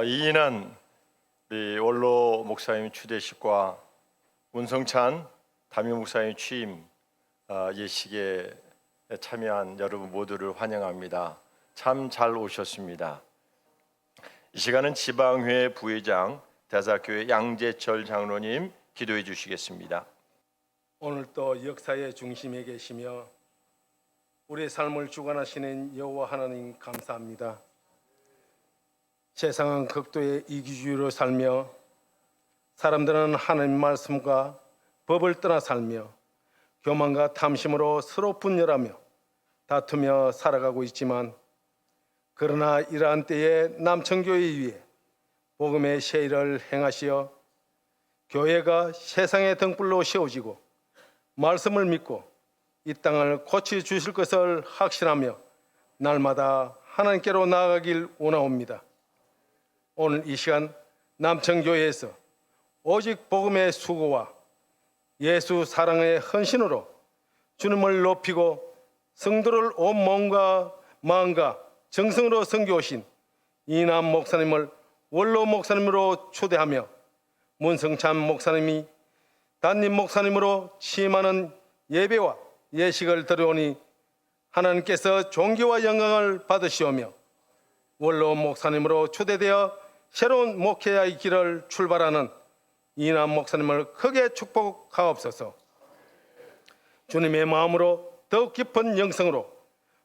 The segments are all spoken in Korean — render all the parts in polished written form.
이인한 우리 원로 목사님 추대식과 문성찬 담임 목사님 취임 예식에 참여한 여러분 모두를 환영합니다. 참 잘 오셨습니다. 이 시간은 지방회 부회장 대사교회 양재철 장로님 기도해 주시겠습니다. 오늘도 역사의 중심에 계시며 우리의 삶을 주관하시는 여호와 하나님 감사합니다. 세상은 극도의 이기주의로 살며 사람들은 하나님 말씀과 법을 떠나 살며 교만과 탐심으로 서로 분열하며 다투며 살아가고 있지만, 그러나 이러한 때에 남천교회 위에 복음의 세일을 행하시어 교회가 세상의 등불로 세워지고 말씀을 믿고 이 땅을 고쳐주실 것을 확신하며 날마다 하나님께로 나아가길 원하옵니다. 오늘 이 시간 남천교회에서 오직 복음의 수고와 예수 사랑의 헌신으로 주님을 높이고 성도를 온 몸과 마음과 정성으로 섬겨오신 이남 목사님을 원로 목사님으로 초대하며 문성찬 목사님이 담임 목사님으로 취임하는 예배와 예식을 드려오니 하나님께서 존귀와 영광을 받으시오며 원로 목사님으로 초대되어 새로운 목회의 길을 출발하는 이남 목사님을 크게 축복하옵소서. 주님의 마음으로 더욱 깊은 영성으로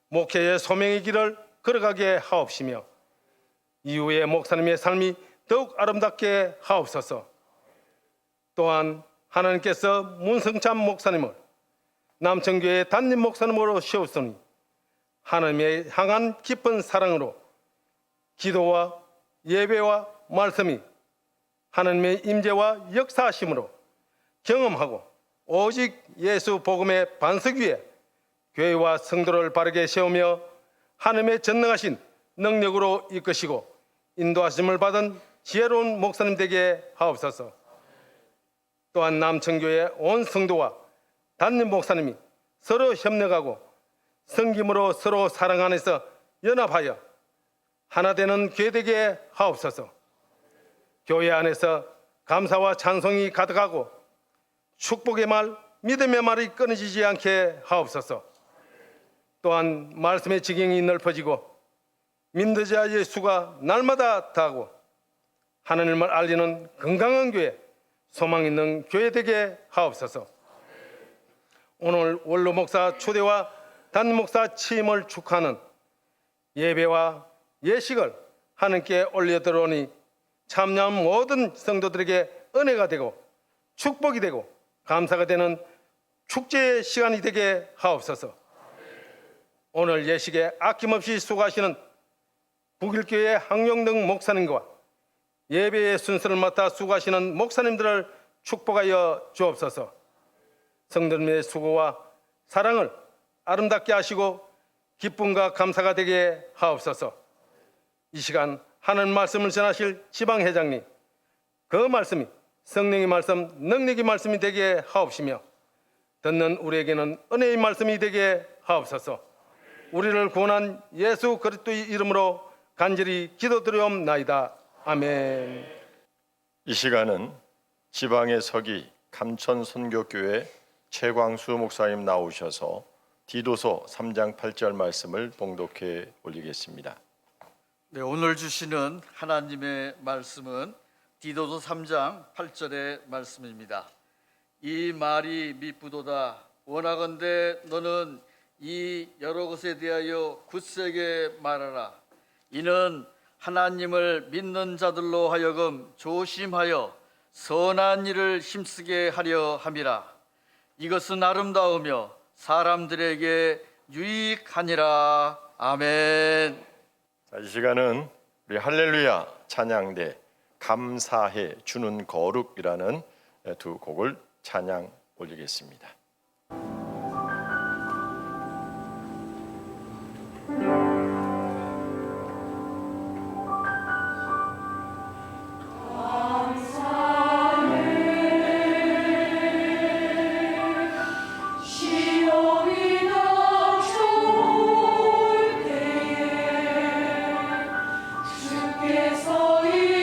목회의 소명의 길을 걸어가게 하옵시며 이후의 목사님의 삶이 더욱 아름답게 하옵소서. 또한 하나님께서 문성찬 목사님을 남천교회 담임 목사님으로 세우시니 하나님의 향한 깊은 사랑으로 기도와 예배와 말씀이 하나님의 임재와 역사하심으로 경험하고 오직 예수 복음의 반석 위에 교회와 성도를 바르게 세우며 하나님의 전능하신 능력으로 이끄시고 인도하심을 받은 지혜로운 목사님 되게 하옵소서. 또한 남천교회 온 성도와 담임 목사님이 서로 협력하고 섬김으로 서로 사랑 안에서 연합하여 하나 되는 교회 되게 하옵소서. 교회 안에서 감사와 찬송이 가득하고 축복의 말, 믿음의 말이 끊어지지 않게 하옵소서. 또한 말씀의 지경이 넓어지고 믿는 자 예수가 날마다 다하고 하나님을 알리는 건강한 교회, 소망 있는 교회 되게 하옵소서. 오늘 원로 목사 초대와 담임 목사 취임을 축하하는 예배와 예식을 하나님께 올려드리오니 참여한 모든 성도들에게 은혜가 되고 축복이 되고 감사가 되는 축제의 시간이 되게 하옵소서. 오늘 예식에 아낌없이 수고하시는 북일교회 항용등 목사님과 예배의 순서를 맡아 수고하시는 목사님들을 축복하여 주옵소서. 성도님의 수고와 사랑을 아름답게 하시고 기쁨과 감사가 되게 하옵소서. 이 시간 하나님 말씀을 전하실 지방회장님, 그 말씀이 성령의 말씀, 능력의 말씀이 되게 하옵시며 듣는 우리에게는 은혜의 말씀이 되게 하옵소서. 우리를 구원한 예수 그리스도의 이름으로 간절히 기도드리옵나이다. 아멘. 이 시간은 지방의 서기 감천 선교교회 최광수 목사님 나오셔서 디도서 3장 8절 말씀을 봉독해 올리겠습니다. 네, 오늘 주시는 하나님의 말씀은 디도서 3장 8절의 말씀입니다. 이 말이 미쁘도다. 원하건대 너는 이 여러 것에 대하여 굳세게 말하라. 이는 하나님을 믿는 자들로 하여금 조심하여 선한 일을 힘쓰게 하려 함이라. 이것은 아름다우며 사람들에게 유익하니라. 아멘. 자, 이 시간은 우리 할렐루야 찬양대 감사해 주는 거룩이라는 두 곡을 찬양 올리겠습니다. 주께서 이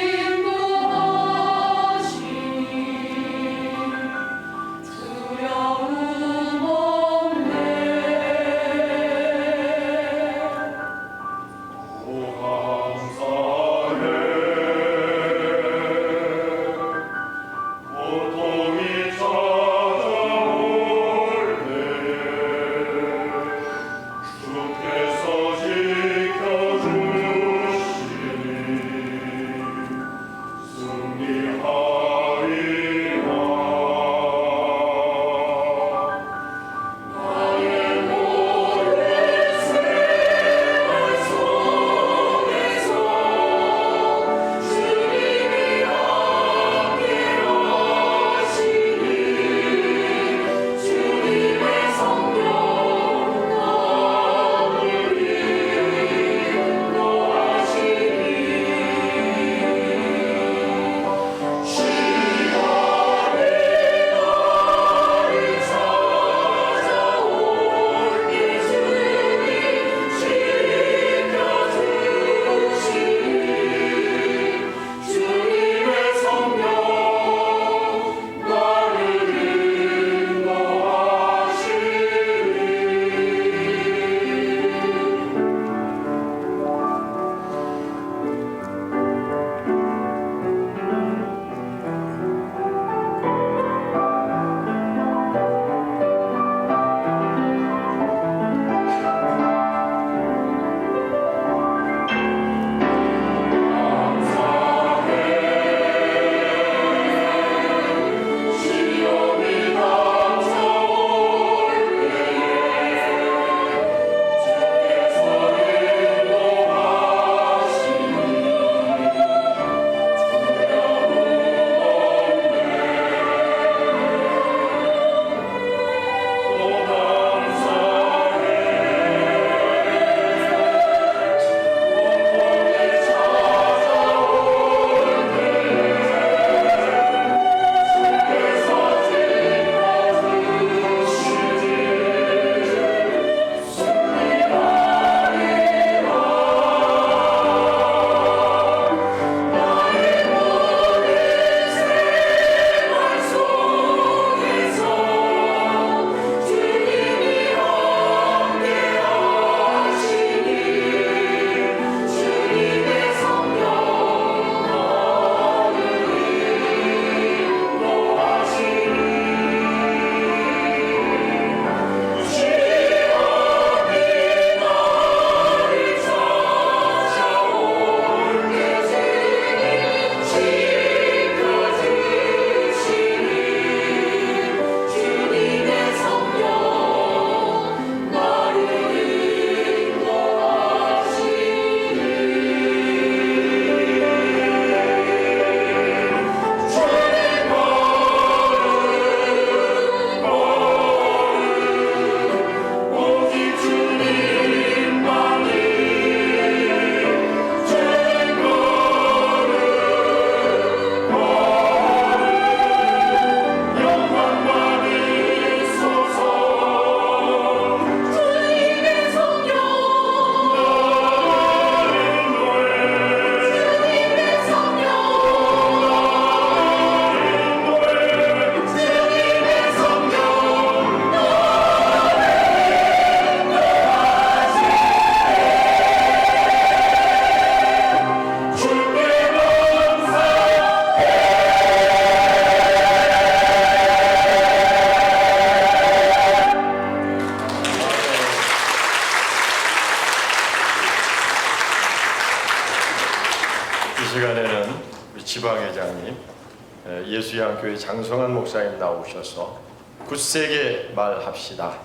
예수양교회 장성한 목사님 나오셔서 굳세게 말합시다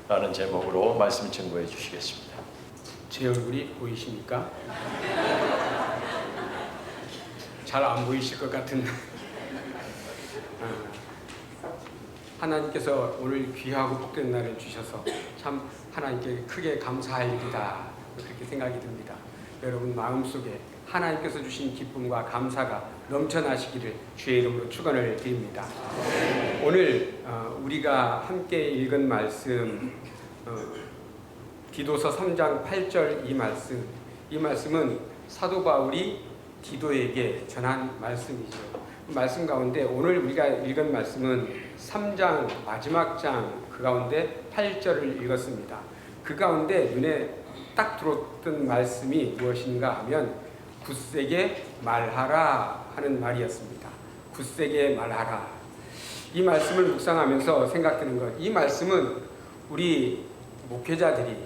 라는 제목으로 말씀 증거해 주시겠습니다. 제 얼굴이 보이십니까? 잘 안 보이실 것 같은 하나님께서 오늘 귀하고 복된 날을 주셔서 참 하나님께 크게 감사할 일이다 그렇게 생각이 듭니다. 여러분 마음속에 하나님께서 주신 기쁨과 감사가 넘쳐나시기를 주의 이름으로 축원을 드립니다. 오늘 우리가 함께 읽은 말씀 디도서 3장 8절 이 말씀은 사도 바울이 디도에게 전한 말씀이죠. 그 말씀 가운데 오늘 우리가 읽은 말씀은 3장 마지막 장 그 가운데 8절을 읽었습니다. 그 가운데 눈에 딱 들어왔던 말씀이 무엇인가 하면 굳세게 말하라 하는 말이었습니다. 굳세게 말하라. 이 말씀을 묵상하면서 생각드는 것, 이 말씀은 우리 목회자들이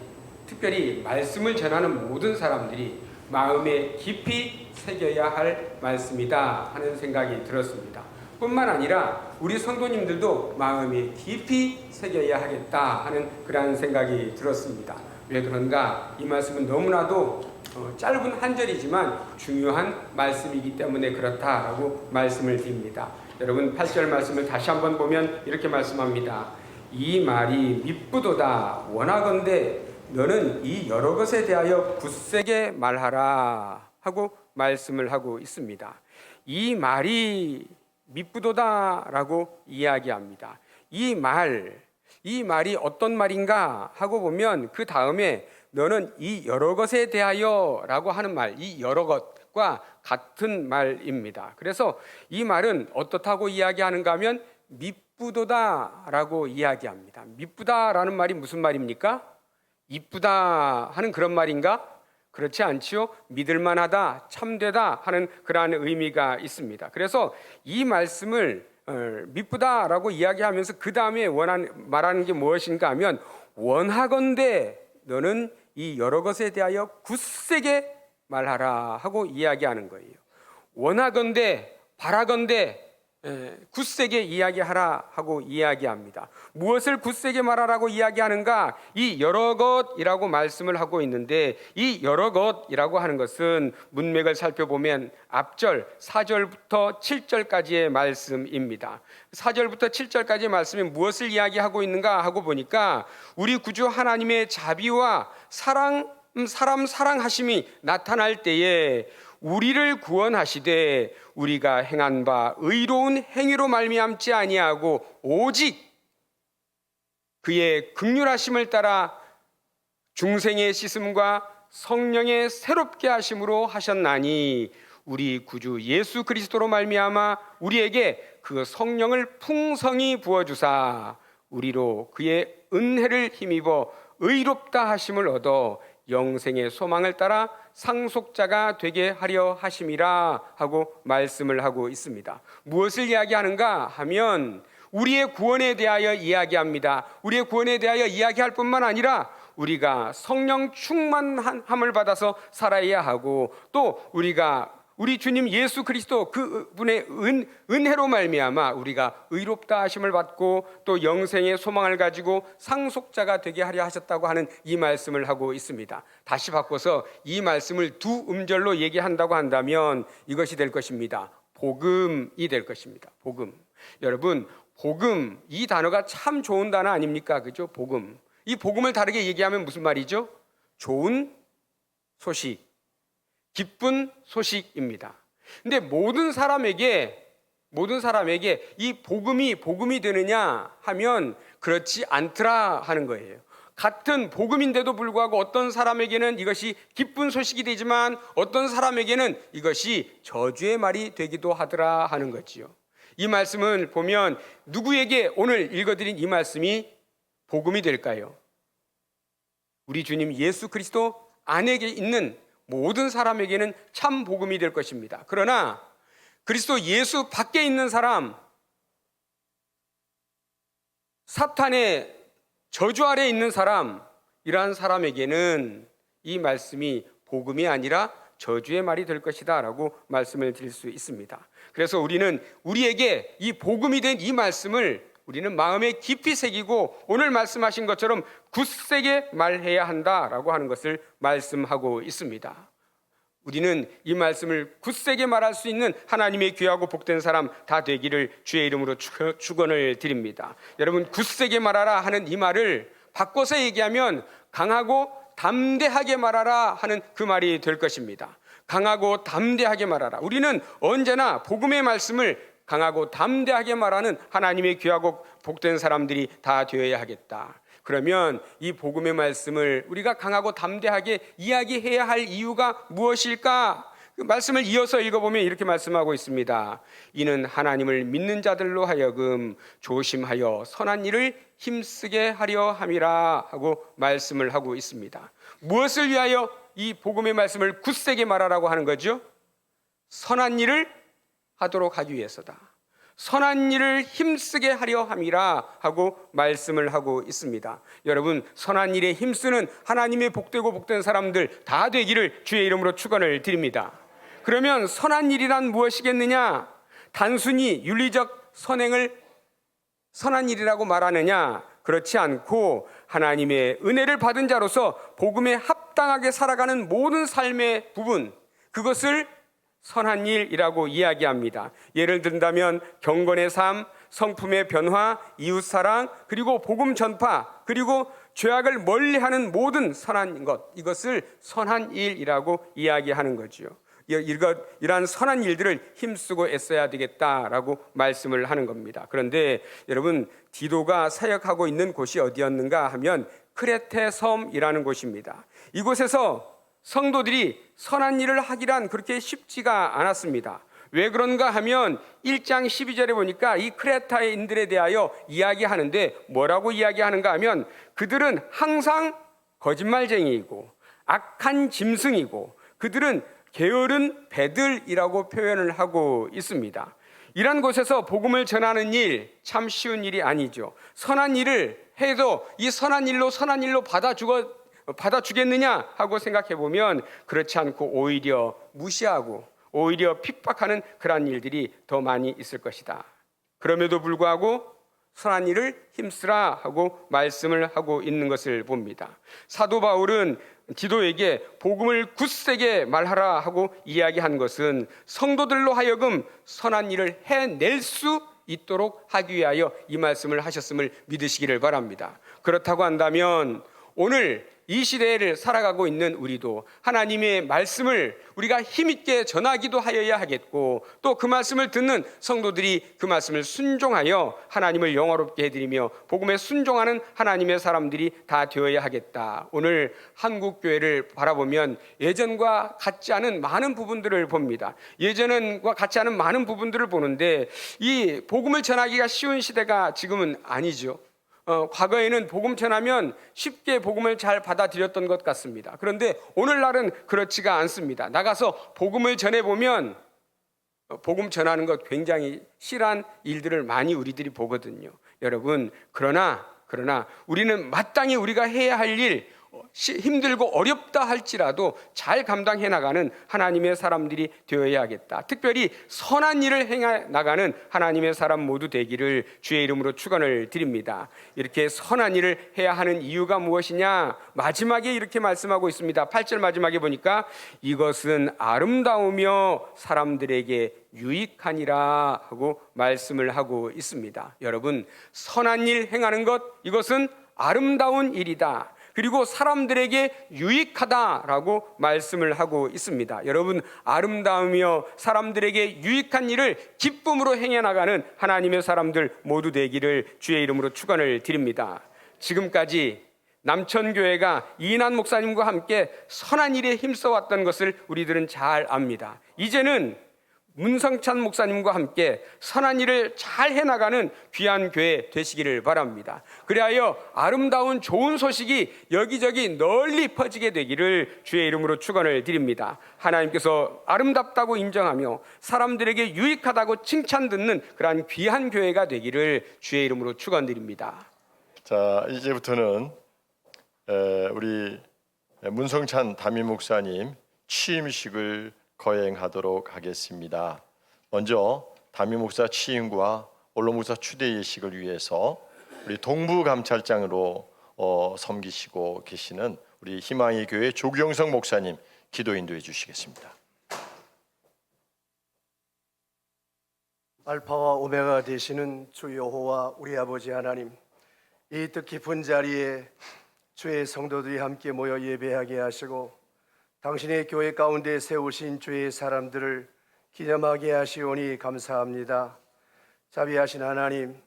특별히 말씀을 전하는 모든 사람들이 마음에 깊이 새겨야 할 말씀이다 하는 생각이 들었습니다. 뿐만 아니라 우리 성도님들도 마음에 깊이 새겨야 하겠다 하는 그러한 생각이 들었습니다. 왜 그런가? 이 말씀은 너무나도 짧은 한 절이지만 중요한 말씀이기 때문에 그렇다라고 말씀을 드립니다. 여러분 8절 말씀을 다시 한번 보면 이렇게 말씀합니다. 이 말이 미쁘도다 원하건대 너는 이 여러 것에 대하여 굳세게 말하라 하고 말씀을 하고 있습니다. 이 말이 미쁘도다라고 이야기합니다. 이 말이 어떤 말인가 하고 보면 그 다음에 너는 이 여러 것에 대하여 라고 하는 말, 이 여러 것과 같은 말입니다. 그래서 이 말은 어떻다고 이야기하는가 하면 미쁘도다라고 이야기합니다. 미쁘다라는 말이 무슨 말입니까? 이쁘다 하는 그런 말인가? 그렇지 않지요. 믿을만하다, 참되다 하는 그러한 의미가 있습니다. 그래서 이 말씀을 미쁘다라고 이야기하면서 그 다음에 말하는 게 무엇인가 하면 원하건대 너는 이 여러 것에 대하여 굳세게 말하라 하고 이야기하는 거예요. 원하건대, 바라건대 굳세게 이야기하라 하고 이야기합니다. 무엇을 굳세게 말하라고 이야기하는가? 이 여러 것이라고 말씀을 하고 있는데 이 여러 것이라고 하는 것은 문맥을 살펴보면 앞절 4절부터 7절까지의 말씀입니다. 4절부터 7절까지의 말씀이 무엇을 이야기하고 있는가 하고 보니까 우리 구주 하나님의 자비와 사랑, 사람 사랑하심이 나타날 때에 우리를 구원하시되 우리가 행한 바 의로운 행위로 말미암지 아니하고 오직 그의 긍휼하심을 따라 중생의 씻음과 성령의 새롭게 하심으로 하셨나니 우리 구주 예수 그리스도로 말미암아 우리에게 그 성령을 풍성히 부어주사 우리로 그의 은혜를 힘입어 의롭다 하심을 얻어 영생의 소망을 따라 상속자가 되게 하려 하심이라 하고 말씀을 하고 있습니다. 무엇을 이야기하는가 하면 우리의 구원에 대하여 이야기합니다. 우리의 구원에 대하여 이야기할 뿐만 아니라 우리가 성령 충만함을 받아서 살아야 하고 또 우리 주님 예수 그리스도 그분의 은혜로 말미암아 우리가 의롭다 하심을 받고 또 영생의 소망을 가지고 상속자가 되게 하려 하셨다고 하는 이 말씀을 하고 있습니다. 다시 바꿔서 이 말씀을 두 음절로 얘기한다고 한다면 이것이 될 것입니다. 복음이 될 것입니다. 복음. 여러분, 복음 이 단어가 참 좋은 단어 아닙니까? 그죠? 복음. 이 복음을 다르게 얘기하면 무슨 말이죠? 좋은 소식. 기쁜 소식입니다. 근데 모든 사람에게 이 복음이 되느냐 하면 그렇지 않더라 하는 거예요. 같은 복음인데도 불구하고 어떤 사람에게는 이것이 기쁜 소식이 되지만 어떤 사람에게는 이것이 저주의 말이 되기도 하더라 하는 거지요. 이 말씀을 보면 누구에게 오늘 읽어드린 이 말씀이 복음이 될까요? 우리 주님 예수 그리스도 안에 있는 모든 사람에게는 참 복음이 될 것입니다. 그러나 그리스도 예수 밖에 있는 사람, 사탄의 저주 아래 있는 사람, 이러한 사람에게는 이 말씀이 복음이 아니라 저주의 말이 될 것이다 라고 말씀을 드릴 수 있습니다. 그래서 우리는 우리에게 이 복음이 된 이 말씀을 우리는 마음에 깊이 새기고 오늘 말씀하신 것처럼 굳세게 말해야 한다라고 하는 것을 말씀하고 있습니다. 우리는 이 말씀을 굳세게 말할 수 있는 하나님의 귀하고 복된 사람 다 되기를 주의 이름으로 축원을 드립니다. 여러분, 굳세게 말하라 하는 이 말을 바꿔서 얘기하면 강하고 담대하게 말하라 하는 그 말이 될 것입니다. 강하고 담대하게 말하라. 우리는 언제나 복음의 말씀을 강하고 담대하게 말하는 하나님의 귀하고 복된 사람들이 다 되어야 하겠다. 그러면 이 복음의 말씀을 우리가 강하고 담대하게 이야기해야 할 이유가 무엇일까? 그 말씀을 이어서 읽어보면 이렇게 말씀하고 있습니다. 이는 하나님을 믿는 자들로 하여금 조심하여 선한 일을 힘쓰게 하려 함이라 하고 말씀을 하고 있습니다. 무엇을 위하여 이 복음의 말씀을 굳세게 말하라고 하는 거죠? 선한 일을 하도록 하기 위해서다. 선한 일을 힘쓰게 하려 함이라 하고 말씀을 하고 있습니다. 여러분, 선한 일에 힘쓰는 하나님의 복되고 복된 사람들 다 되기를 주의 이름으로 축원을 드립니다. 그러면 선한 일이란 무엇이겠느냐? 단순히 윤리적 선행을 선한 일이라고 말하느냐? 그렇지 않고 하나님의 은혜를 받은 자로서 복음에 합당하게 살아가는 모든 삶의 부분, 그것을 선한 일이라고 이야기합니다. 예를 든다면 경건의 삶, 성품의 변화, 이웃사랑, 그리고 복음 전파, 그리고 죄악을 멀리하는 모든 선한 것, 이것을 선한 일이라고 이야기하는 거죠. 이러한 선한 일들을 힘쓰고 애써야 되겠다라고 말씀을 하는 겁니다. 그런데 여러분, 디도가 사역하고 있는 곳이 어디였는가 하면 크레테 섬이라는 곳입니다. 이곳에서 성도들이 선한 일을 하기란 그렇게 쉽지가 않았습니다. 왜 그런가 하면 1장 12절에 보니까 이 크레타인들에 대하여 이야기하는데 뭐라고 이야기하는가 하면 그들은 항상 거짓말쟁이이고 악한 짐승이고 그들은 게으른 배들이라고 표현을 하고 있습니다. 이런 곳에서 복음을 전하는 일 참 쉬운 일이 아니죠. 선한 일을 해도 이 선한 일로 받아주겠느냐 하고 생각해 보면 그렇지 않고 오히려 무시하고 오히려 핍박하는 그러한 일들이 더 많이 있을 것이다. 그럼에도 불구하고 선한 일을 힘쓰라 하고 말씀을 하고 있는 것을 봅니다. 사도 바울은 디도에게 복음을 굳세게 말하라 하고 이야기한 것은 성도들로 하여금 선한 일을 해낼 수 있도록 하기 위하여 이 말씀을 하셨음을 믿으시기를 바랍니다. 그렇다고 한다면 오늘 이 시대를 살아가고 있는 우리도 하나님의 말씀을 우리가 힘있게 전하기도 하여야 하겠고 또 그 말씀을 듣는 성도들이 그 말씀을 순종하여 하나님을 영화롭게 해드리며 복음에 순종하는 하나님의 사람들이 다 되어야 하겠다. 오늘 한국교회를 바라보면 예전과 같지 않은 많은 부분들을 봅니다. 예전과 같지 않은 많은 부분들을 보는데 이 복음을 전하기가 쉬운 시대가 지금은 아니죠. 과거에는 복음 전하면 쉽게 복음을 잘 받아들였던 것 같습니다. 그런데 오늘날은 그렇지가 않습니다. 나가서 복음을 전해보면 복음 전하는 것 굉장히 실한 일들을 많이 우리들이 보거든요. 여러분, 그러나 우리는 마땅히 우리가 해야 할 일, 힘들고 어렵다 할지라도 잘 감당해 나가는 하나님의 사람들이 되어야 하겠다. 특별히 선한 일을 행해 나가는 하나님의 사람 모두 되기를 주의 이름으로 축원을 드립니다. 이렇게 선한 일을 해야 하는 이유가 무엇이냐? 마지막에 이렇게 말씀하고 있습니다. 8절 마지막에 보니까 이것은 아름다우며 사람들에게 유익하니라 하고 말씀을 하고 있습니다. 여러분, 선한 일 행하는 것, 이것은 아름다운 일이다. 그리고 사람들에게 유익하다라고 말씀을 하고 있습니다. 여러분, 아름다우며 사람들에게 유익한 일을 기쁨으로 행해 나가는 하나님의 사람들 모두 되기를 주의 이름으로 축원을 드립니다. 지금까지 남천교회가 이인환 목사님과 함께 선한 일에 힘써왔던 것을 우리들은 잘 압니다. 이제는 문성찬 목사님과 함께 선한 일을 잘 해나가는 귀한 교회 되시기를 바랍니다. 그리하여 아름다운 좋은 소식이 여기저기 널리 퍼지게 되기를 주의 이름으로 축원을 드립니다. 하나님께서 아름답다고 인정하며 사람들에게 유익하다고 칭찬 듣는 그러한 귀한 교회가 되기를 주의 이름으로 축원드립니다. 자, 이제부터는 우리 문성찬 담임 목사님 취임식을 거행하도록 하겠습니다. 먼저 담임 목사 취임과 원로 목사 추대 예식을 위해서 우리 동부감찰장으로 섬기시고 계시는 우리 희망의 교회 조경성 목사님 기도 인도해 주시겠습니다. 알파와 오메가 되시는 주 여호와 우리 아버지 하나님, 이 뜻깊은 자리에 주의 성도들이 함께 모여 예배하게 하시고 당신의 교회 가운데 세우신 주의 사람들을 기념하게 하시오니 감사합니다. 자비하신 하나님,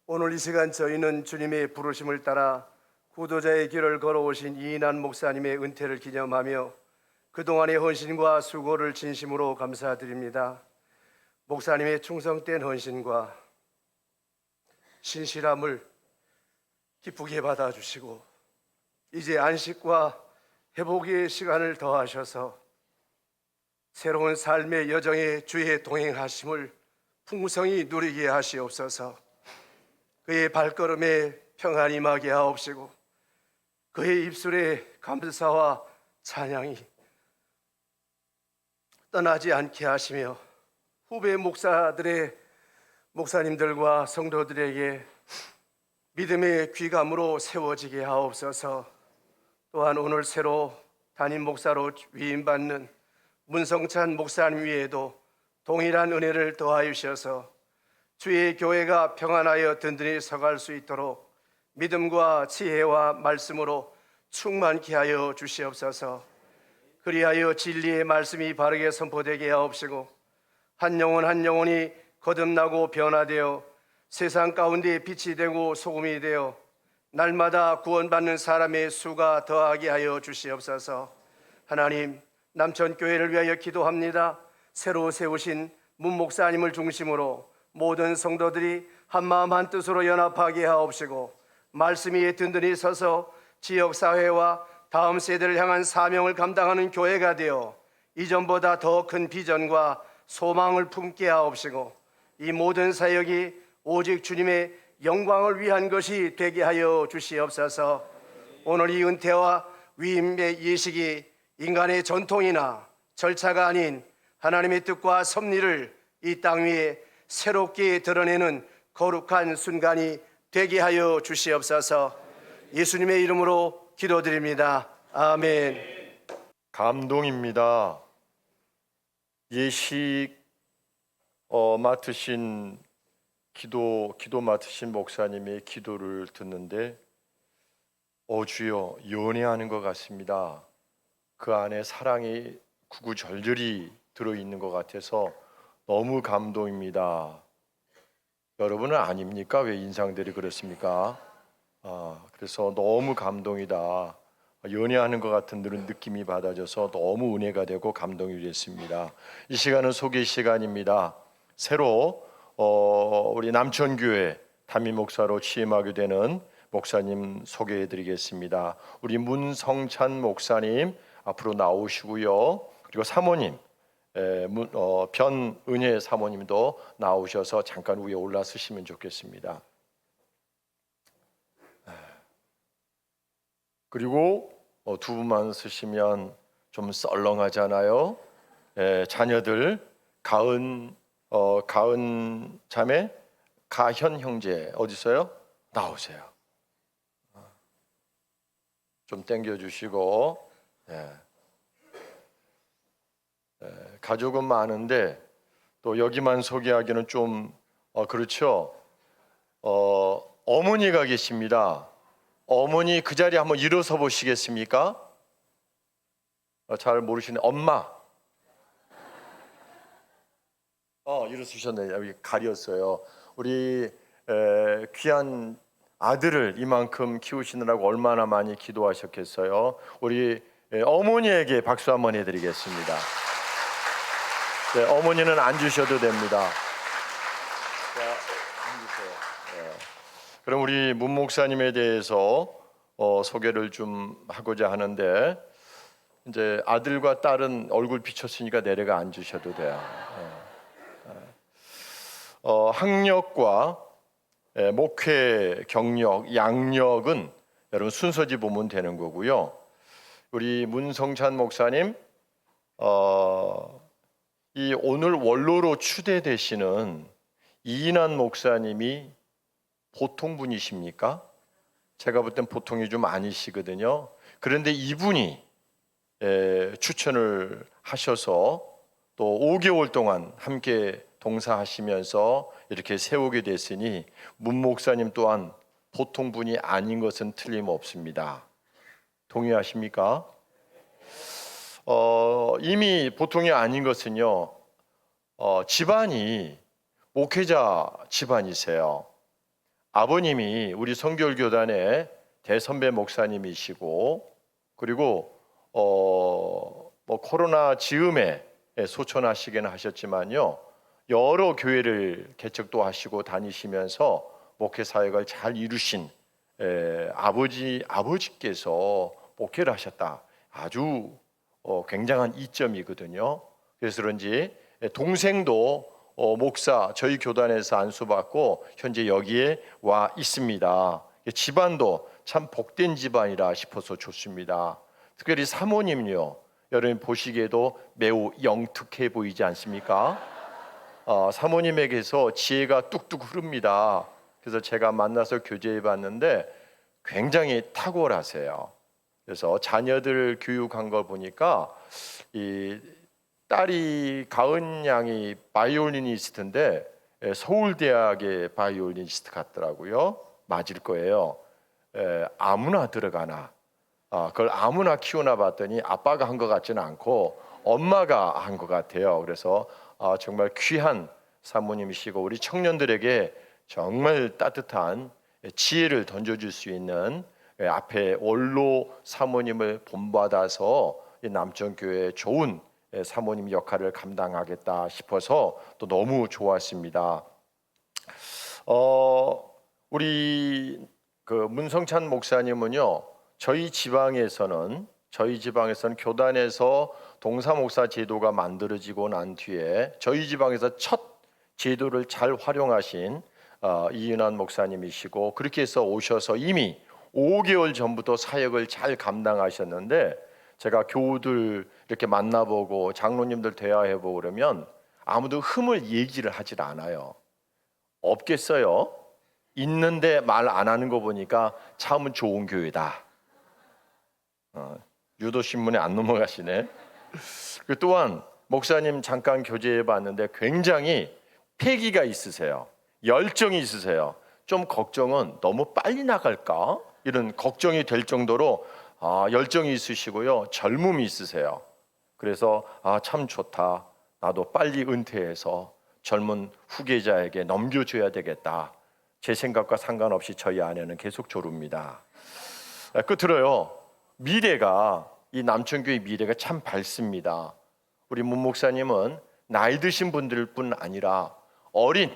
오늘 이 시간 저희는 주님의 부르심을 따라 구도자의 길을 걸어오신 이인한 목사님의 은퇴를 기념하며 그동안의 헌신과 수고를 진심으로 감사드립니다. 목사님의 충성된 헌신과 신실함을 기쁘게 받아주시고 이제 안식과 회복의 시간을 더하셔서 새로운 삶의 여정에 주의 동행하심을 풍성히 누리게 하시옵소서. 그의 발걸음에 평안이 임하게 하옵시고 그의 입술에 감사와 찬양이 떠나지 않게 하시며 후배 목사님들과 성도들에게 믿음의 귀감으로 세워지게 하옵소서. 또한 오늘 새로 담임 목사로 위임받는 문성찬 목사님 위에도 동일한 은혜를 더하여 주셔서 주의 교회가 평안하여 든든히 서갈 수 있도록 믿음과 지혜와 말씀으로 충만케 하여 주시옵소서. 그리하여 진리의 말씀이 바르게 선포되게 하옵시고 한 영혼 한 영혼이 거듭나고 변화되어 세상 가운데 빛이 되고 소금이 되어 날마다 구원받는 사람의 수가 더하게 하여 주시옵소서. 하나님, 남천교회를 위하여 기도합니다. 새로 세우신 문 목사님을 중심으로 모든 성도들이 한마음 한뜻으로 연합하게 하옵시고 말씀 위에 든든히 서서 지역사회와 다음 세대를 향한 사명을 감당하는 교회가 되어 이전보다 더 큰 비전과 소망을 품게 하옵시고 이 모든 사역이 오직 주님의 영광을 위한 것이 되게 하여 주시옵소서. 오늘 이 은퇴와 위임의 예식이 인간의 전통이나 절차가 아닌 하나님의 뜻과 섭리를 이 땅 위에 새롭게 드러내는 거룩한 순간이 되게 하여 주시옵소서. 예수님의 이름으로 기도드립니다. 아멘. 감동입니다. 예식 맡으신 기도 맡으신 목사님의 기도를 듣는데 주여 연애하는 것 같습니다. 그 안에 사랑이 구구절절히 들어있는 것 같아서 너무 감동입니다. 여러분은 아닙니까? 왜 인상들이 그렇습니까? 그래서 너무 감동이다. 연애하는 것 같은 느낌이 받아져서 너무 은혜가 되고 감동이 됐습니다. 이 시간은 소개 시간입니다. 새로 우리 남천교회 담임 목사로 취임하게 되는 목사님 소개해드리겠습니다. 우리 문성찬 목사님 앞으로 나오시고요. 그리고 사모님 변은혜 사모님도 나오셔서 잠깐 위에 올라서시면 좋겠습니다. 그리고 두 분만 쓰시면 좀 썰렁하잖아요. 자녀들 가은 자매 가현 형제 어디 있어요? 나오세요. 좀 당겨주시고. 가족은 많은데 또 여기만 소개하기는 좀 그렇죠. 어머니가 계십니다. 어머니 그 자리에 한번 일어서 보시겠습니까? 잘 모르시네. 엄마. 일어서셨네. 여기 가렸어요. 우리 귀한 아들을 이만큼 키우시느라고 얼마나 많이 기도하셨겠어요. 우리 어머니에게 박수 한번 해드리겠습니다. 네, 어머니는 앉으셔도 됩니다. 자, 앉으세요. 그럼 우리 문 목사님에 대해서 소개를 좀 하고자 하는데 이제 아들과 딸은 얼굴 비쳤으니까 내려가 앉으셔도 돼요. 학력과 목회 경력, 양력은 여러분 순서지 보면 되는 거고요. 우리 문성찬 목사님 이 오늘 원로로 추대되시는 이인환 목사님이 보통 분이십니까? 제가 볼 땐 보통이 좀 아니시거든요. 그런데 이분이 추천을 하셔서 또 5개월 동안 함께 동사하시면서 이렇게 세우게 됐으니 문 목사님 또한 보통 분이 아닌 것은 틀림없습니다. 동의하십니까? 이미 보통이 아닌 것은요, 집안이 목회자 집안이세요. 아버님이 우리 성결교단의 대선배 목사님이시고, 그리고 뭐 코로나 즈음에 소천하시기는 하셨지만요, 여러 교회를 개척도 하시고 다니시면서 목회 사역을 잘 이루신 아버지께서 목회를 하셨다. 아주 굉장한 이점이거든요. 그래서 그런지 동생도 목사 저희 교단에서 안수받고 현재 여기에 와 있습니다. 집안도 참 복된 집안이라 싶어서 좋습니다. 특별히 사모님요, 여러분 보시기에도 매우 영특해 보이지 않습니까? 사모님에게서 지혜가 뚝뚝 흐릅니다. 그래서 제가 만나서 교제해 봤는데 굉장히 탁월하세요. 그래서 자녀들 교육한 걸 보니까 이 딸이 가은 양이 바이올리니스트인데 서울대학의 바이올리니스트 같더라고요. 맞을 거예요. 아무나 들어가나. 그걸 아무나 키우나 봤더니 아빠가 한 것 같지는 않고 엄마가 한 것 같아요. 그래서 정말 귀한 사모님이시고 우리 청년들에게 정말 따뜻한 지혜를 던져줄 수 있는 앞에 원로 사모님을 본받아서 남천교회 좋은 사모님 역할을 감당하겠다 싶어서 또 너무 좋았습니다. 우리 그 문성찬 목사님은요, 저희 지방에서는 교단에서 동사 목사 제도가 만들어지고 난 뒤에 저희 지방에서 첫 제도를 잘 활용하신 이인환 목사님이시고, 그렇게 해서 오셔서 이미 5개월 전부터 사역을 잘 감당하셨는데, 제가 교우들 이렇게 만나보고 장로님들 대화해보고 그러면 아무도 흠을 얘기를 하질 않아요. 없겠어요? 있는데 말 안 하는 거 보니까 참은 좋은 교회다. 유도신문에 안 넘어가시네. 또한 목사님 잠깐 교제해 봤는데 굉장히 패기가 있으세요. 열정이 있으세요. 좀 걱정은 너무 빨리 나갈까? 이런 걱정이 될 정도로 열정이 있으시고요. 젊음이 있으세요. 그래서 참 좋다. 나도 빨리 은퇴해서 젊은 후계자에게 넘겨줘야 되겠다. 제 생각과 상관없이 저희 아내는 계속 조릅니다. 끝으로요, 미래가, 이 남천교회 미래가 참 밝습니다. 우리 문 목사님은 나이 드신 분들뿐 아니라 어린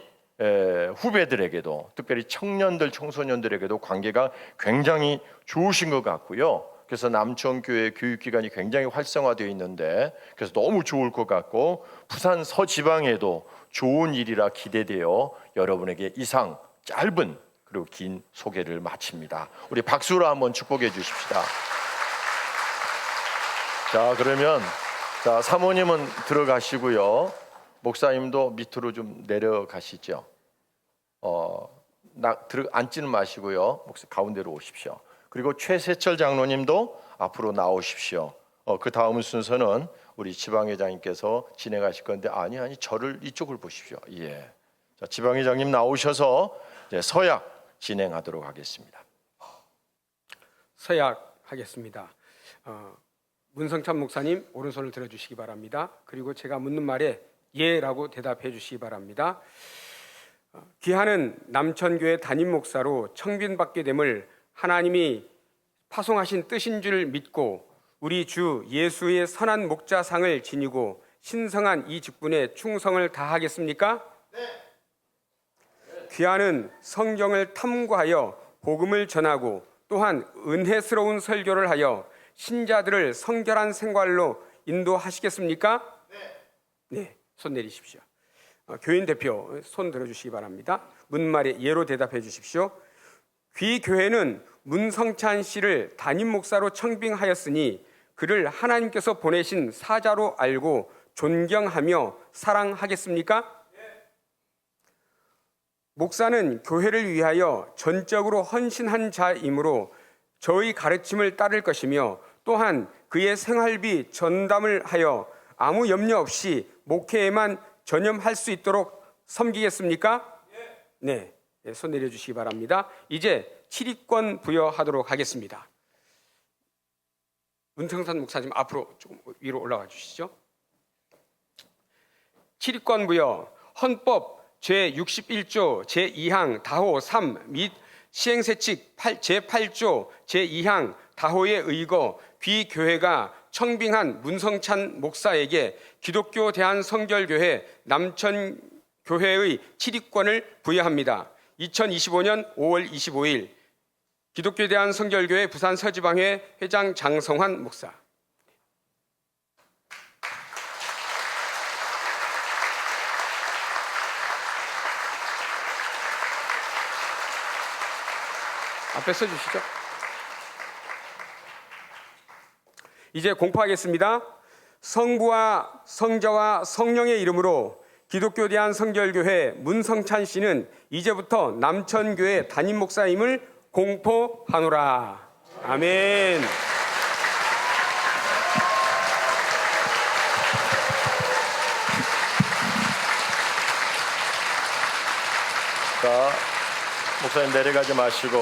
후배들에게도, 특별히 청년들, 청소년들에게도 관계가 굉장히 좋으신 것 같고요. 그래서 남천교회 교육기관이 굉장히 활성화되어 있는데, 그래서 너무 좋을 것 같고, 부산 서지방에도 좋은 일이라 기대되어 여러분에게 이상 짧은 그리고 긴 소개를 마칩니다. 우리 박수로 한번 축복해 주십시다. 자, 그러면 사모님은 들어가시고요. 목사님도 밑으로 좀 내려가시죠. 앉지는 마시고요. 목사 가운데로 오십시오. 그리고 최세철 장로님도 앞으로 나오십시오. 그 다음 순서는 우리 지방회장님께서 진행하실 건데, 아니 저를 이쪽을 보십시오. 예. 자, 지방회장님 나오셔서 이제 서약 진행하도록 하겠습니다. 서약하겠습니다. 문성찬 목사님 오른손을 들어주시기 바랍니다. 그리고 제가 묻는 말에 예라고 대답해 주시기 바랍니다. 귀하는 남천교회 담임 목사로 청빈받게 됨을 하나님이 파송하신 뜻인 줄 믿고 우리 주 예수의 선한 목자상을 지니고 신성한 이 직분에 충성을 다하겠습니까? 네. 귀하는 성경을 탐구하여 복음을 전하고 또한 은혜스러운 설교를 하여 신자들을 성결한 생활로 인도하시겠습니까? 네, 손 내리십시오. 교인 대표 손 들어주시기 바랍니다. 묻말에 예로 대답해 주십시오. 귀 교회는 문성찬 씨를 담임 목사로 청빙하였으니 그를 하나님께서 보내신 사자로 알고 존경하며 사랑하겠습니까? 목사는 교회를 위하여 전적으로 헌신한 자이므로 저의 가르침을 따를 것이며 또한 그의 생활비 전담을 하여 아무 염려 없이 목회에만 전념할 수 있도록 섬기겠습니까? 네, 손 내려주시기 바랍니다. 이제 치리권 부여하도록 하겠습니다. 문성산 목사님 앞으로 조금 위로 올라와 주시죠. 치리권 부여. 헌법 제61조 제2항 다호 3 및 시행세칙 제8조 제2항 다호에 의거 비교회가 청빙한 문성찬 목사에게 기독교 대한성결교회 남천교회의 치리권을 부여합니다. 2025년 5월 25일 기독교 대한성결교회 부산 서지방회 회장 장성환 목사. 앞에 써주시죠. 이제 공포하겠습니다. 성부와 성자와 성령의 이름으로 기독교 대한성결교회 문성찬 씨는 이제부터 남천교회 담임 목사임을 공포하노라. 아멘. 자, 목사님 내려가지 마시고,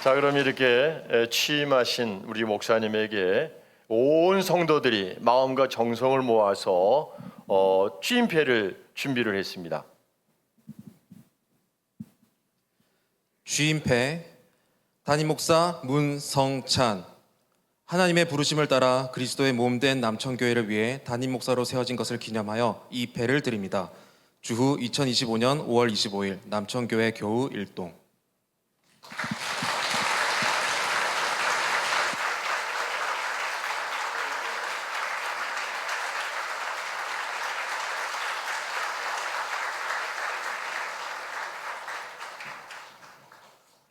자, 그럼 이렇게 취임하신 우리 목사님에게 온 성도들이 마음과 정성을 모아서 취임패를 준비를 했습니다. 취임패 담임 목사 문성찬. 하나님의 부르심을 따라 그리스도의 몸된 남천교회를 위해 담임 목사로 세워진 것을 기념하여 이 패를 드립니다. 주후 2025년 5월 25일 남천교회 교우 1동.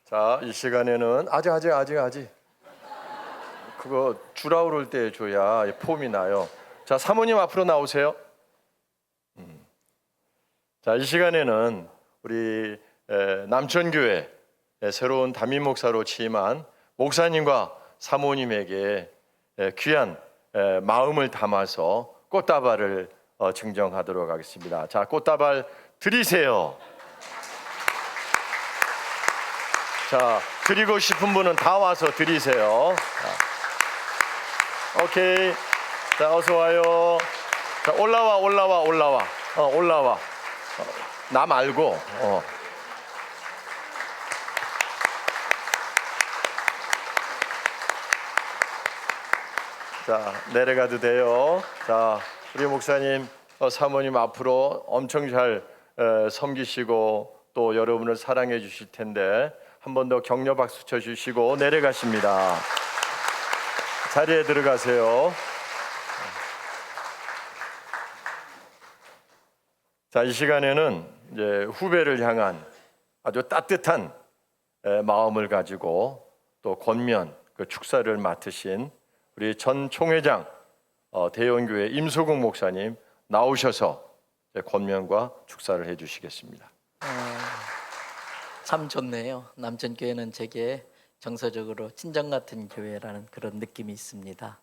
자, 이 시간에는 아직 그거 주라 그럴 때 줘야 폼이 나요. 자, 사모님 앞으로 나오세요. 자, 이 시간에는 우리 남천교회 새로운 담임 목사로 취임한 목사님과 사모님에게 귀한 마음을 담아서 꽃다발을 증정하도록 하겠습니다. 자, 꽃다발 드리세요. 자, 드리고 싶은 분은 다 와서 드리세요. 자, 오케이. 자, 어서 와요. 자, 올라와. 나 말고. 자, 내려가도 돼요. 자, 우리 목사님, 사모님 앞으로 엄청 잘 섬기시고 또 여러분을 사랑해 주실 텐데 한 번 더 격려 박수 쳐주시고 내려가십니다. 자리에 들어가세요. 자, 이 시간에는 이제 후배를 향한 아주 따뜻한 마음을 가지고 또 권면 그 축사를 맡으신 우리 전 총회장 대원교회 임소국 목사님 나오셔서 권면과 축사를 해주시겠습니다. 참 좋네요. 남천교회는 제게 정서적으로 친정 같은 교회라는 그런 느낌이 있습니다.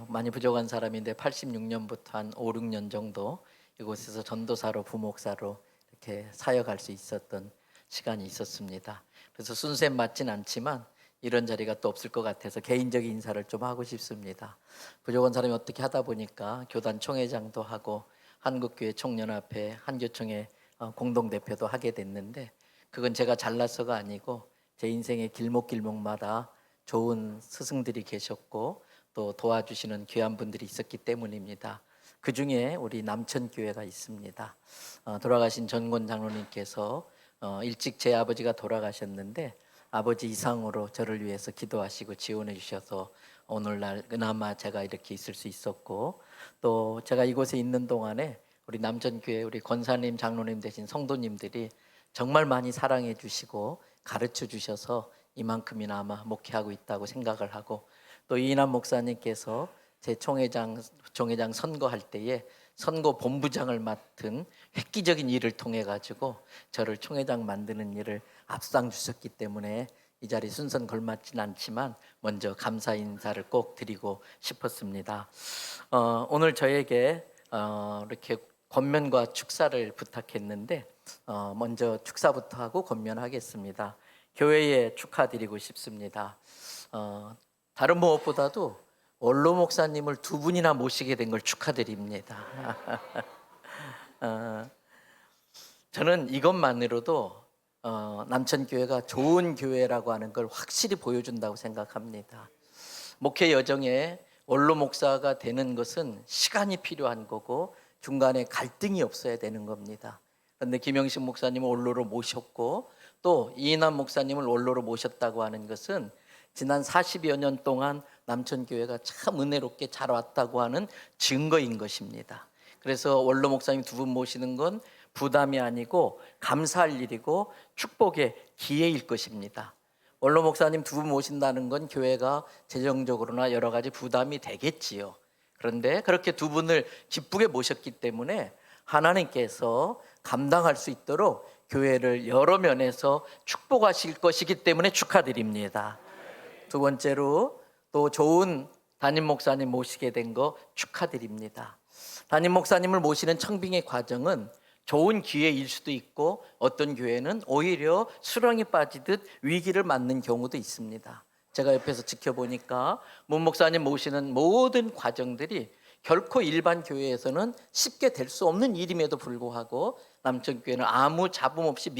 많이 부족한 사람인데 86년부터 한 5, 6년 정도 이곳에서 전도사로 부목사로 이렇게 사역할 수 있었던 시간이 있었습니다. 그래서 순서에 맞진 않지만 이런 자리가 또 없을 것 같아서 개인적인 인사를 좀 하고 싶습니다. 부족한 사람이 어떻게 하다 보니까 교단 총회장도 하고 한국교회 총연합회 한교총회 공동대표도 하게 됐는데 그건 제가 잘나서가 아니고 제 인생의 길목길목마다 좋은 스승들이 계셨고 또 도와주시는 귀한 분들이 있었기 때문입니다. 그 중에 우리 남천교회가 있습니다. 돌아가신 전권 장로님께서 일찍 제 아버지가 돌아가셨는데 아버지 이상으로 저를 위해서 기도하시고 지원해 주셔서 오늘날 그나마 제가 이렇게 있을 수 있었고 또 제가 이곳에 있는 동안에 우리 남천교회 우리 권사님 장로님 되신 성도님들이 정말 많이 사랑해 주시고 가르쳐 주셔서 이만큼이나마 목회하고 있다고 생각을 하고 또 이인환 목사님께서 제 총회장 선거할 때에 선거 본부장을 맡은 획기적인 일을 통해 가지고 저를 총회장 만드는 일을 앞장 주셨기 때문에 이 자리 순서는 걸맞진 않지만 먼저 감사 인사를 꼭 드리고 싶었습니다. 오늘 저에게 이렇게 권면과 축사를 부탁했는데 먼저 축사부터 하고 권면하겠습니다. 교회에 축하드리고 싶습니다. 다른 무엇보다도 원로 목사님을 두 분이나 모시게 된 걸 축하드립니다. 저는 이것만으로도 남천교회가 좋은 교회라고 하는 걸 확실히 보여준다고 생각합니다. 목회 여정에 원로 목사가 되는 것은 시간이 필요한 거고 중간에 갈등이 없어야 되는 겁니다. 그런데 김영식 목사님을 원로로 모셨고 또 이인환 목사님을 원로로 모셨다고 하는 것은 지난 40여 년 동안 남천교회가 참 은혜롭게 잘 왔다고 하는 증거인 것입니다. 그래서 원로 목사님 두 분 모시는 건 부담이 아니고 감사할 일이고 축복의 기회일 것입니다. 원로 목사님 두 분 모신다는 건 교회가 재정적으로나 여러 가지 부담이 되겠지요. 그런데 그렇게 두 분을 기쁘게 모셨기 때문에 하나님께서 감당할 수 있도록 교회를 여러 면에서 축복하실 것이기 때문에 축하드립니다. 두 번째로 또 좋은 담임 목사님 모시게 된 거 축하드립니다. 담임 목사님을 모시는 청빙의 과정은 좋은 기회일 수도 있고 어떤 교회는 오히려 수렁이 빠지듯 위기를 맞는 경우도 있습니다. 제가 옆에서 지켜보니까 문 목사님 모시는 모든 과정들이 결코 일반 교회에서는 쉽게 될 수 없는 일임에도 불구하고 남천교회는 아무 잡음 없이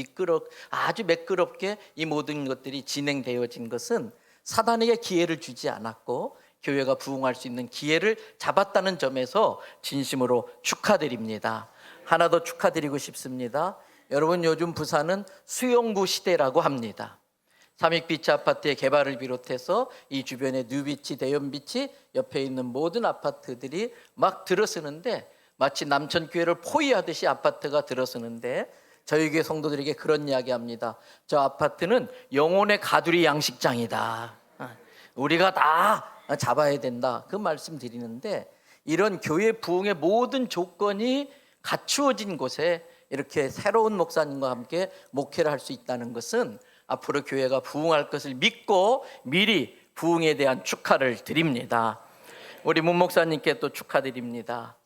아주 매끄럽게 이 모든 것들이 진행되어진 것은 사단에게 기회를 주지 않았고 교회가 부흥할 수 있는 기회를 잡았다는 점에서 진심으로 축하드립니다. 하나 더 축하드리고 싶습니다. 여러분, 요즘 부산은 수용구 시대라고 합니다. 삼익비치 아파트의 개발을 비롯해서 이 주변의 뉴비치, 대연비치 옆에 있는 모든 아파트들이 막 들어서는데 마치 남천교회를 포위하듯이 아파트가 들어서는데 저희 교회 성도들에게 그런 이야기합니다. 저 아파트는 영혼의 가두리 양식장이다. 우리가 다 잡아야 된다. 그 말씀 드리는데 이런 교회 부흥의 모든 조건이 갖추어진 곳에 이렇게 새로운 목사님과 함께 목회를 할 수 있다는 것은 앞으로 교회가 부흥할 것을 믿고 미리 부흥에 대한 축하를 드립니다. 우리 문 목사님께 또 축하드립니다.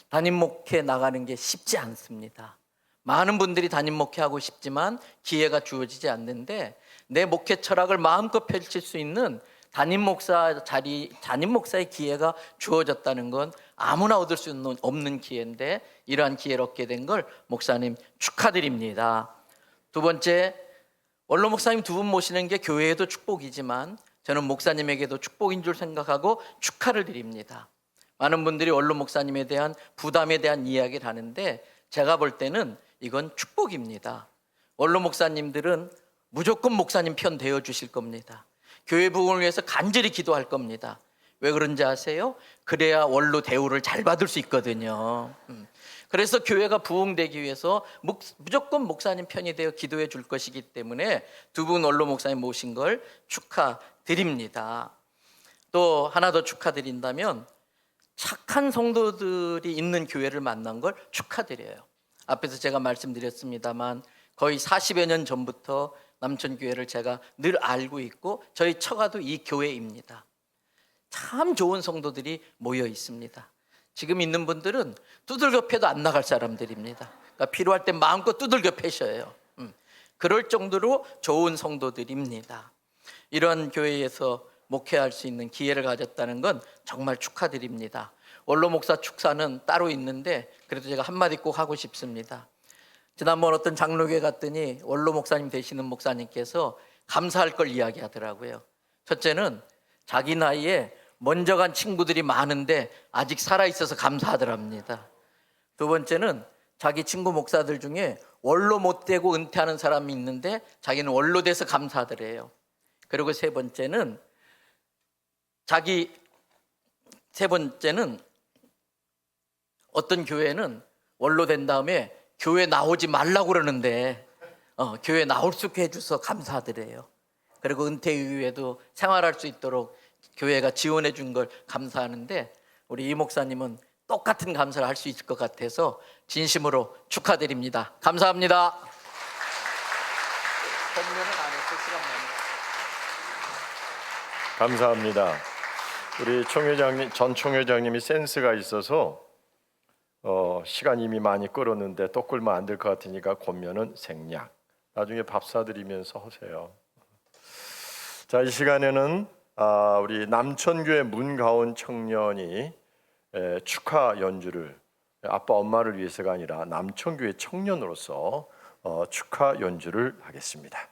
담임 목회 나가는 게 쉽지 않습니다. 많은 분들이 담임 목회하고 싶지만 기회가 주어지지 않는데 내 목회 철학을 마음껏 펼칠 수 있는 담임 목사의 기회가 주어졌다는 건 아무나 얻을 수 없는 기회인데 이러한 기회를 얻게 된 걸 목사님 축하드립니다. 두 번째, 원로 목사님 두 분 모시는 게 교회에도 축복이지만 저는 목사님에게도 축복인 줄 생각하고 축하를 드립니다. 많은 분들이 원로 목사님에 대한 부담에 대한 이야기를 하는데 제가 볼 때는 이건 축복입니다. 원로 목사님들은 무조건 목사님 편 되어 주실 겁니다. 교회 부흥을 위해서 간절히 기도할 겁니다. 왜 그런지 아세요? 그래야 원로 대우를 잘 받을 수 있거든요. 그래서 교회가 부흥되기 위해서 무조건 목사님 편이 되어 기도해 줄 것이기 때문에 두 분 원로 목사님 모신 걸 축하드립니다. 또 하나 더 축하드린다면 착한 성도들이 있는 교회를 만난 걸 축하드려요. 앞에서 제가 말씀드렸습니다만 거의 40여 년 전부터 남천교회를 제가 늘 알고 있고 저희 처가도 이 교회입니다. 참 좋은 성도들이 모여 있습니다. 지금 있는 분들은 두들겨 패도 안 나갈 사람들입니다. 그러니까 필요할 때 마음껏 두들겨 패셔요. 그럴 정도로 좋은 성도들입니다. 이런 교회에서 목회할 수 있는 기회를 가졌다는 건 정말 축하드립니다. 원로 목사 축사는 따로 있는데 그래도 제가 한마디 꼭 하고 싶습니다. 지난번 어떤 장로교회 갔더니 원로 목사님 되시는 목사님께서 감사할 걸 이야기하더라고요. 첫째는 자기 나이에 먼저 간 친구들이 많은데 아직 살아있어서 감사하더랍니다. 두 번째는 자기 친구 목사들 중에 원로 못 되고 은퇴하는 사람이 있는데 자기는 원로 돼서 감사하더래요. 그리고 세 번째는 어떤 교회는 원로 된 다음에 교회 나오지 말라고 그러는데 교회 나올 수 있게 해줘서 감사하더래요. 그리고 은퇴 이후에도 생활할 수 있도록 교회가 지원해 준 걸 감사하는데 우리 이 목사님은 똑같은 감사를 할 수 있을 것 같아서 진심으로 축하드립니다. 감사합니다. 본면은 안 했어, 시간 많이. 감사합니다. 우리 총회장님, 전 총회장님이 센스가 있어서 시간 이미 많이 끌었는데 또 끌면 안 될 것 같으니까 권면은 생략. 나중에 밥 사드리면서 하세요. 자, 이 시간에는 우리 남천교회 문가온 청년이 축하 연주를 아빠 엄마를 위해서가 아니라 남천교회 청년으로서 축하 연주를 하겠습니다.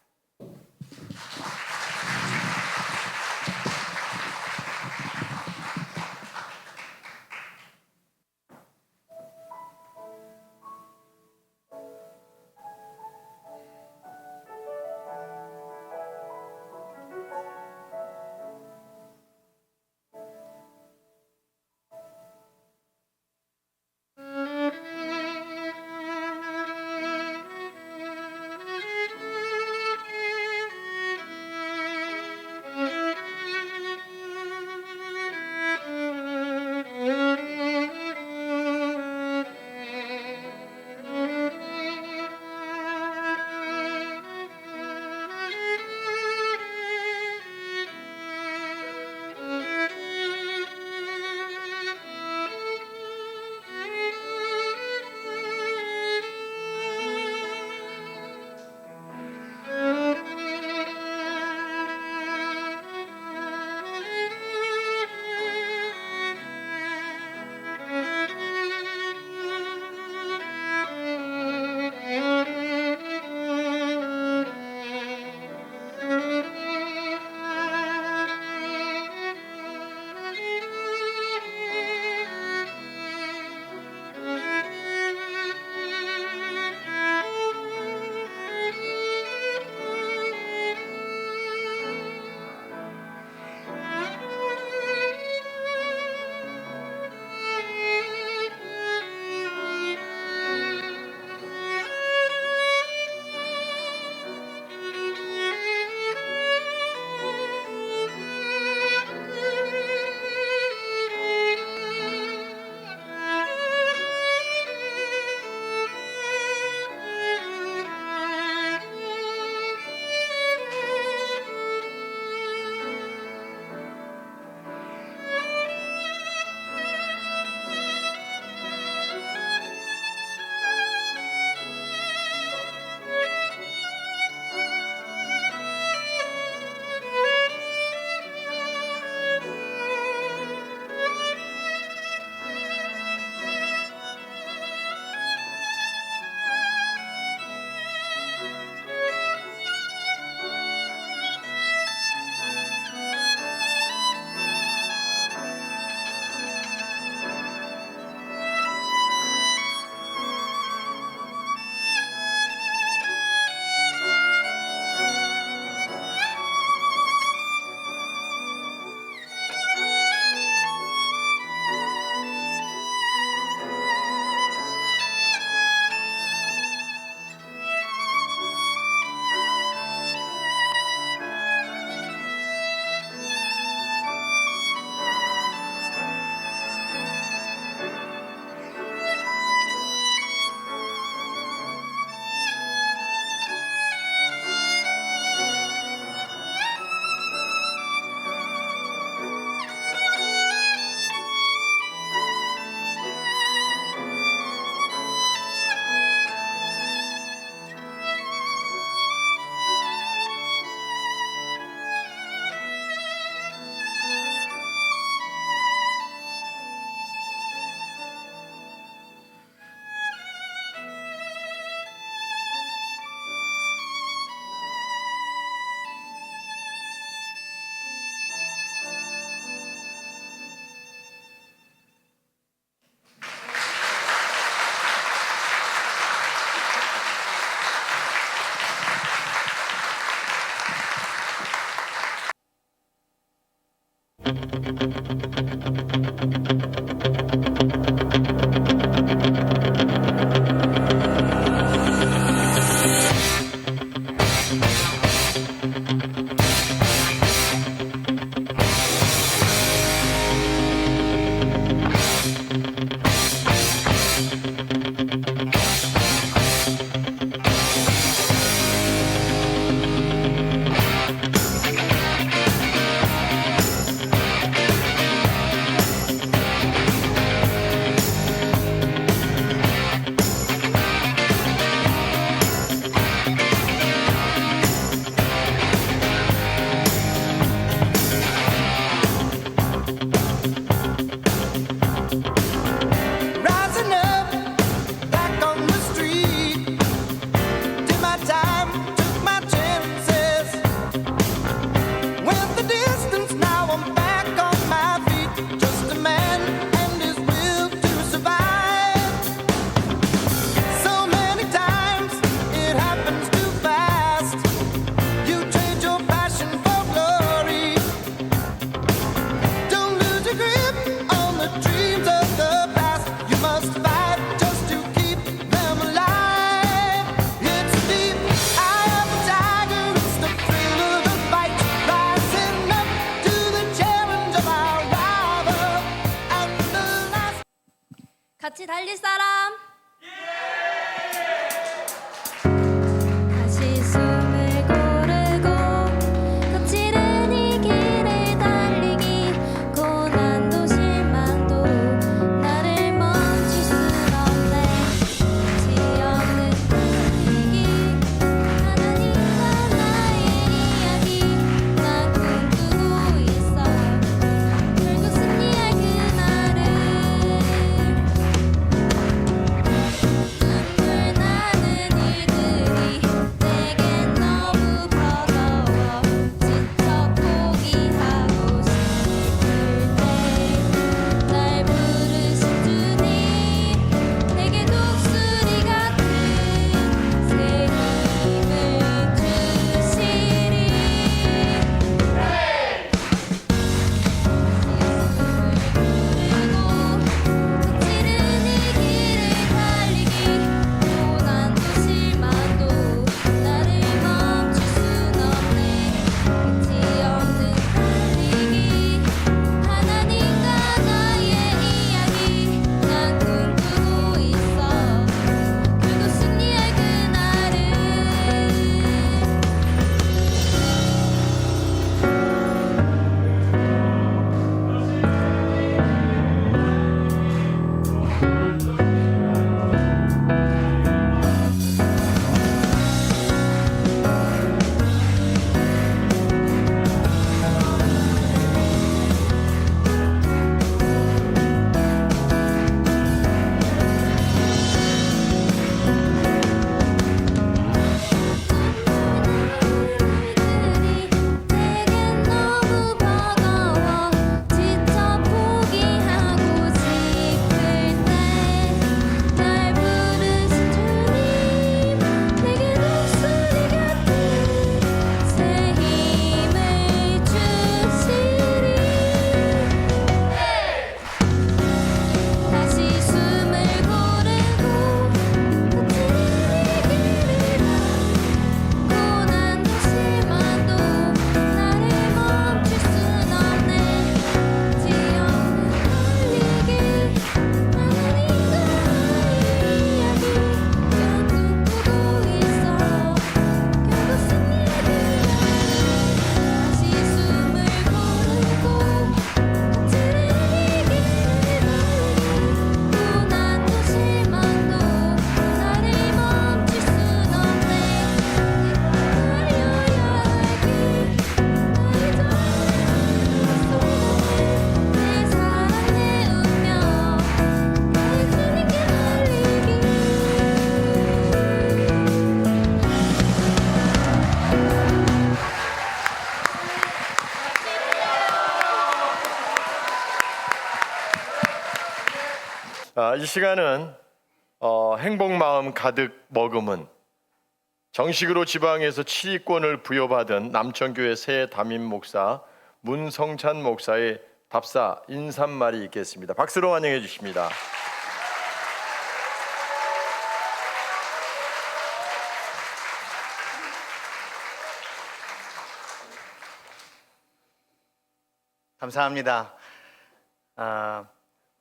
같이 달릴 사람? 다시 숨을 고르고 거칠은 이 길을 달리기 고난도 실망도 나를 멈출 순 없네 끝이 없는 달리기 하나님과 나의 이야기 난 꿈꾸고 있어 결국 승리할 그날을 눈물 나는 일들이 내겐 너무 버거워 지쳐 포기하고 싶을 때 날 부르신 주님 내게 독수리 같은 새 힘을 주시리 거칠은 이 길을 달리기 고난도 실망도 나를 멈출 순 없네 끝이 없는 달리기 하나님과 나의 이야기 난 꿈꾸고 있어 결국 승리할 그날을 일들이 내겐 너무 버거워 지쳐 포기하고 싶을 때 날 부르신 주님 내게 독수리 같은 새 힘을 주시리 다시 숨을 고르고 거칠은 이 길을 고난도 실망도 나를 멈출 순 없네 끝이 없는 달리기 하나님과 나의 이야기 난 꿈꾸고 있어 결국 승리할 그날을 다시 숨을 고르고 거칠은 이 길을 달리기 고난도 실망도 나를 멈출 순 없네 달려야 할 길 나의 전부 내 사랑 내 운명 나의 주님께 달리기 이 시간은 행복 마음 가득 머금은 정식으로 지방에서 치리권을 부여받은 남천교회 새 담임 목사 문성찬 목사의 답사 인사말이 있겠습니다. 박수로 환영해 주십니다. 감사합니다.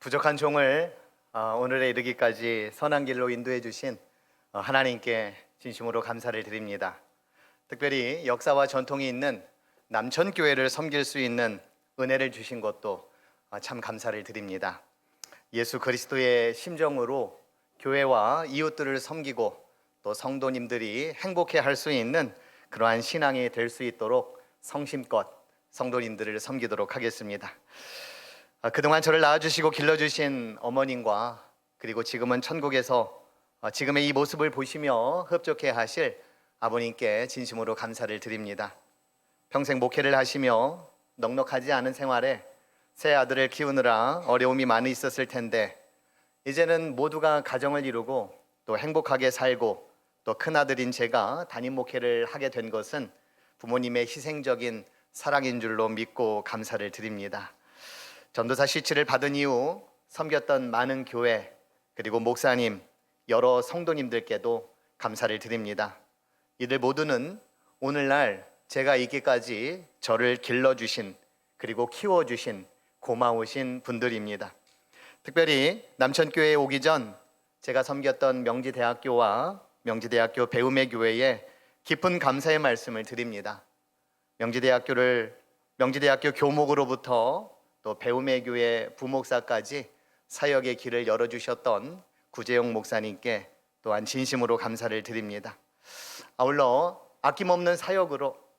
부족한 종을 오늘에 이르기까지 선한 길로 인도해 주신 하나님께 진심으로 감사를 드립니다. 특별히 역사와 전통이 있는 남천교회를 섬길 수 있는 은혜를 주신 것도 참 감사를 드립니다. 예수 그리스도의 심정으로 교회와 이웃들을 섬기고 또 성도님들이 행복해 할 수 있는 그러한 신앙이 될 수 있도록 성심껏 성도님들을 섬기도록 하겠습니다. 그동안 저를 낳아주시고 길러주신 어머님과 그리고 지금은 천국에서 지금의 이 모습을 보시며 흡족해 하실 아버님께 진심으로 감사를 드립니다. 평생 목회를 하시며 넉넉하지 않은 생활에 새 아들을 키우느라 어려움이 많이 있었을 텐데 이제는 모두가 가정을 이루고 또 행복하게 살고 또 큰아들인 제가 담임 목회를 하게 된 것은 부모님의 희생적인 사랑인 줄로 믿고 감사를 드립니다. 전도사 시치를 받은 이후 섬겼던 많은 교회 그리고 목사님 여러 성도님들께도 감사를 드립니다. 이들 모두는 오늘날 제가 있기까지 저를 길러주신 그리고 키워주신 고마우신 분들입니다. 특별히 남천교회에 오기 전 제가 섬겼던 명지대학교와 명지대학교 배움의 교회에 깊은 감사의 말씀을 드립니다. 명지대학교 교목으로부터 또 배움의 교회 부목사까지 사역의 길을 열어주셨던 구재용 목사님께 또한 진심으로 감사를 드립니다. 아울러 아낌없는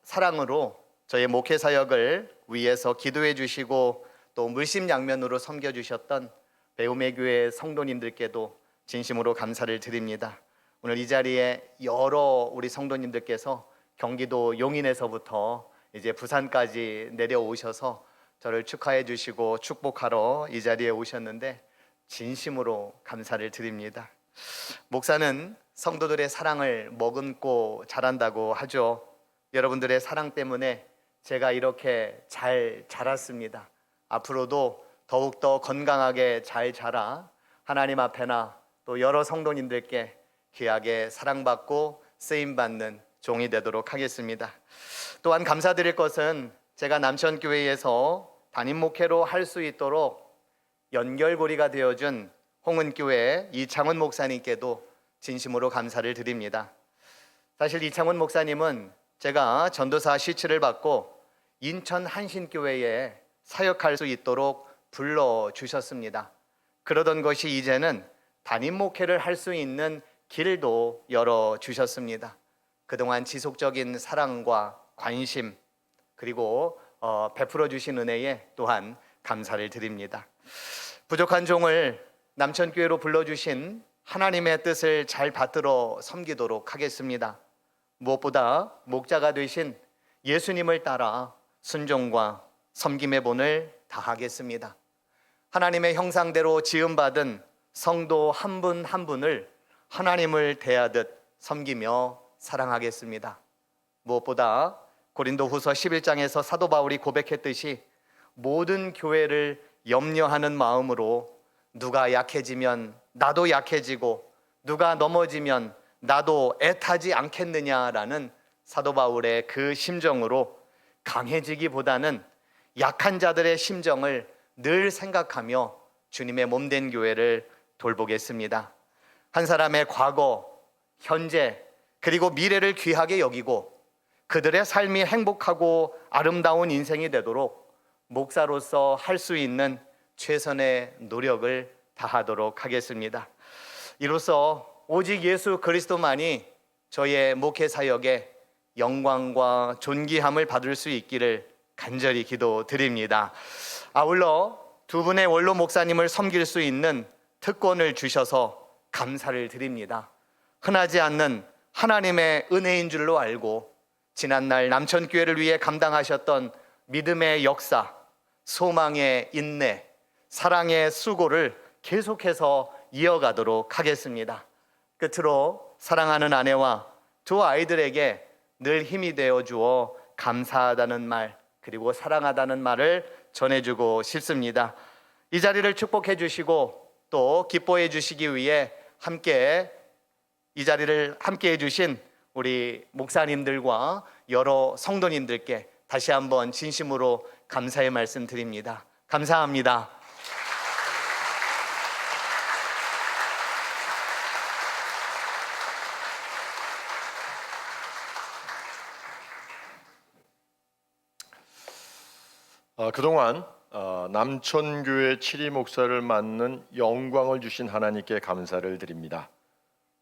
사랑으로 저의 목회 사역을 위해서 기도해 주시고 또 물심양면으로 섬겨주셨던 배움의 교회 성도님들께도 진심으로 감사를 드립니다. 오늘 이 자리에 여러 우리 성도님들께서 경기도 용인에서부터 이제 부산까지 내려오셔서 저를 축하해 주시고 축복하러 이 자리에 오셨는데 진심으로 감사를 드립니다. 목사는 성도들의 사랑을 머금고 자란다고 하죠. 여러분들의 사랑 때문에 제가 이렇게 잘 자랐습니다. 앞으로도 더욱더 건강하게 잘 자라 하나님 앞에나 또 여러 성도님들께 귀하게 사랑받고 쓰임받는 종이 되도록 하겠습니다. 또한 감사드릴 것은 제가 남천교회에서 담임 목회로 할 수 있도록 연결고리가 되어준 홍은교회 이창훈 목사님께도 진심으로 감사를 드립니다. 사실 이창훈 목사님은 제가 전도사 시치를 받고 인천 한신교회에 사역할 수 있도록 불러주셨습니다. 그러던 것이 이제는 담임 목회를 할 수 있는 길도 열어주셨습니다. 그동안 지속적인 사랑과 관심 그리고 베풀어 주신 은혜에 또한 감사를 드립니다. 부족한 종을 남천교회로 불러주신 하나님의 뜻을 잘 받들어 섬기도록 하겠습니다. 무엇보다 목자가 되신 예수님을 따라 순종과 섬김의 본을 다하겠습니다. 하나님의 형상대로 지음받은 성도 한 분 한 분을 하나님을 대하듯 섬기며 사랑하겠습니다. 무엇보다 고린도후서 11장에서 사도 바울이 고백했듯이 모든 교회를 염려하는 마음으로 누가 약해지면 나도 약해지고 누가 넘어지면 나도 애타지 않겠느냐라는 사도 바울의 그 심정으로 강해지기보다는 약한 자들의 심정을 늘 생각하며 주님의 몸된 교회를 돌보겠습니다. 한 사람의 과거, 현재, 그리고 미래를 귀하게 여기고 그들의 삶이 행복하고 아름다운 인생이 되도록 목사로서 할 수 있는 최선의 노력을 다하도록 하겠습니다. 이로써 오직 예수 그리스도만이 저의 목회 사역에 영광과 존귀함을 받을 수 있기를 간절히 기도드립니다. 아울러 두 분의 원로 목사님을 섬길 수 있는 특권을 주셔서 감사를 드립니다. 흔하지 않는 하나님의 은혜인 줄로 알고 지난날 남천교회를 위해 감당하셨던 믿음의 역사, 소망의 인내, 사랑의 수고를 계속해서 이어가도록 하겠습니다. 끝으로 사랑하는 아내와 두 아이들에게 늘 힘이 되어 주어 감사하다는 말 그리고 사랑하다는 말을 전해주고 싶습니다. 이 자리를 축복해 주시고 또 기뻐해 주시기 위해 함께 이 자리를 함께 해주신 우리 목사님들과 여러 성도님들께 다시 한번 진심으로 감사의 말씀 드립니다. 감사합니다. 그동안 남천교회 치리 목사를 맡는 영광을 주신 하나님께 감사를 드립니다.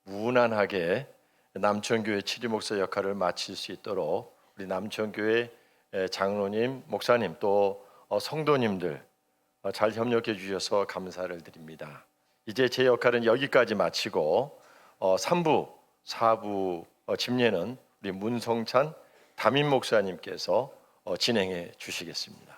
무난하게 남천교회 치리 목사 역할을 마칠 수 있도록 우리 남천교회 장로님, 목사님 또 성도님들 잘 협력해 주셔서 감사를 드립니다. 이제 제 역할은 여기까지 마치고 3부, 4부 집례는 우리 문성찬 담임 목사님께서 진행해 주시겠습니다.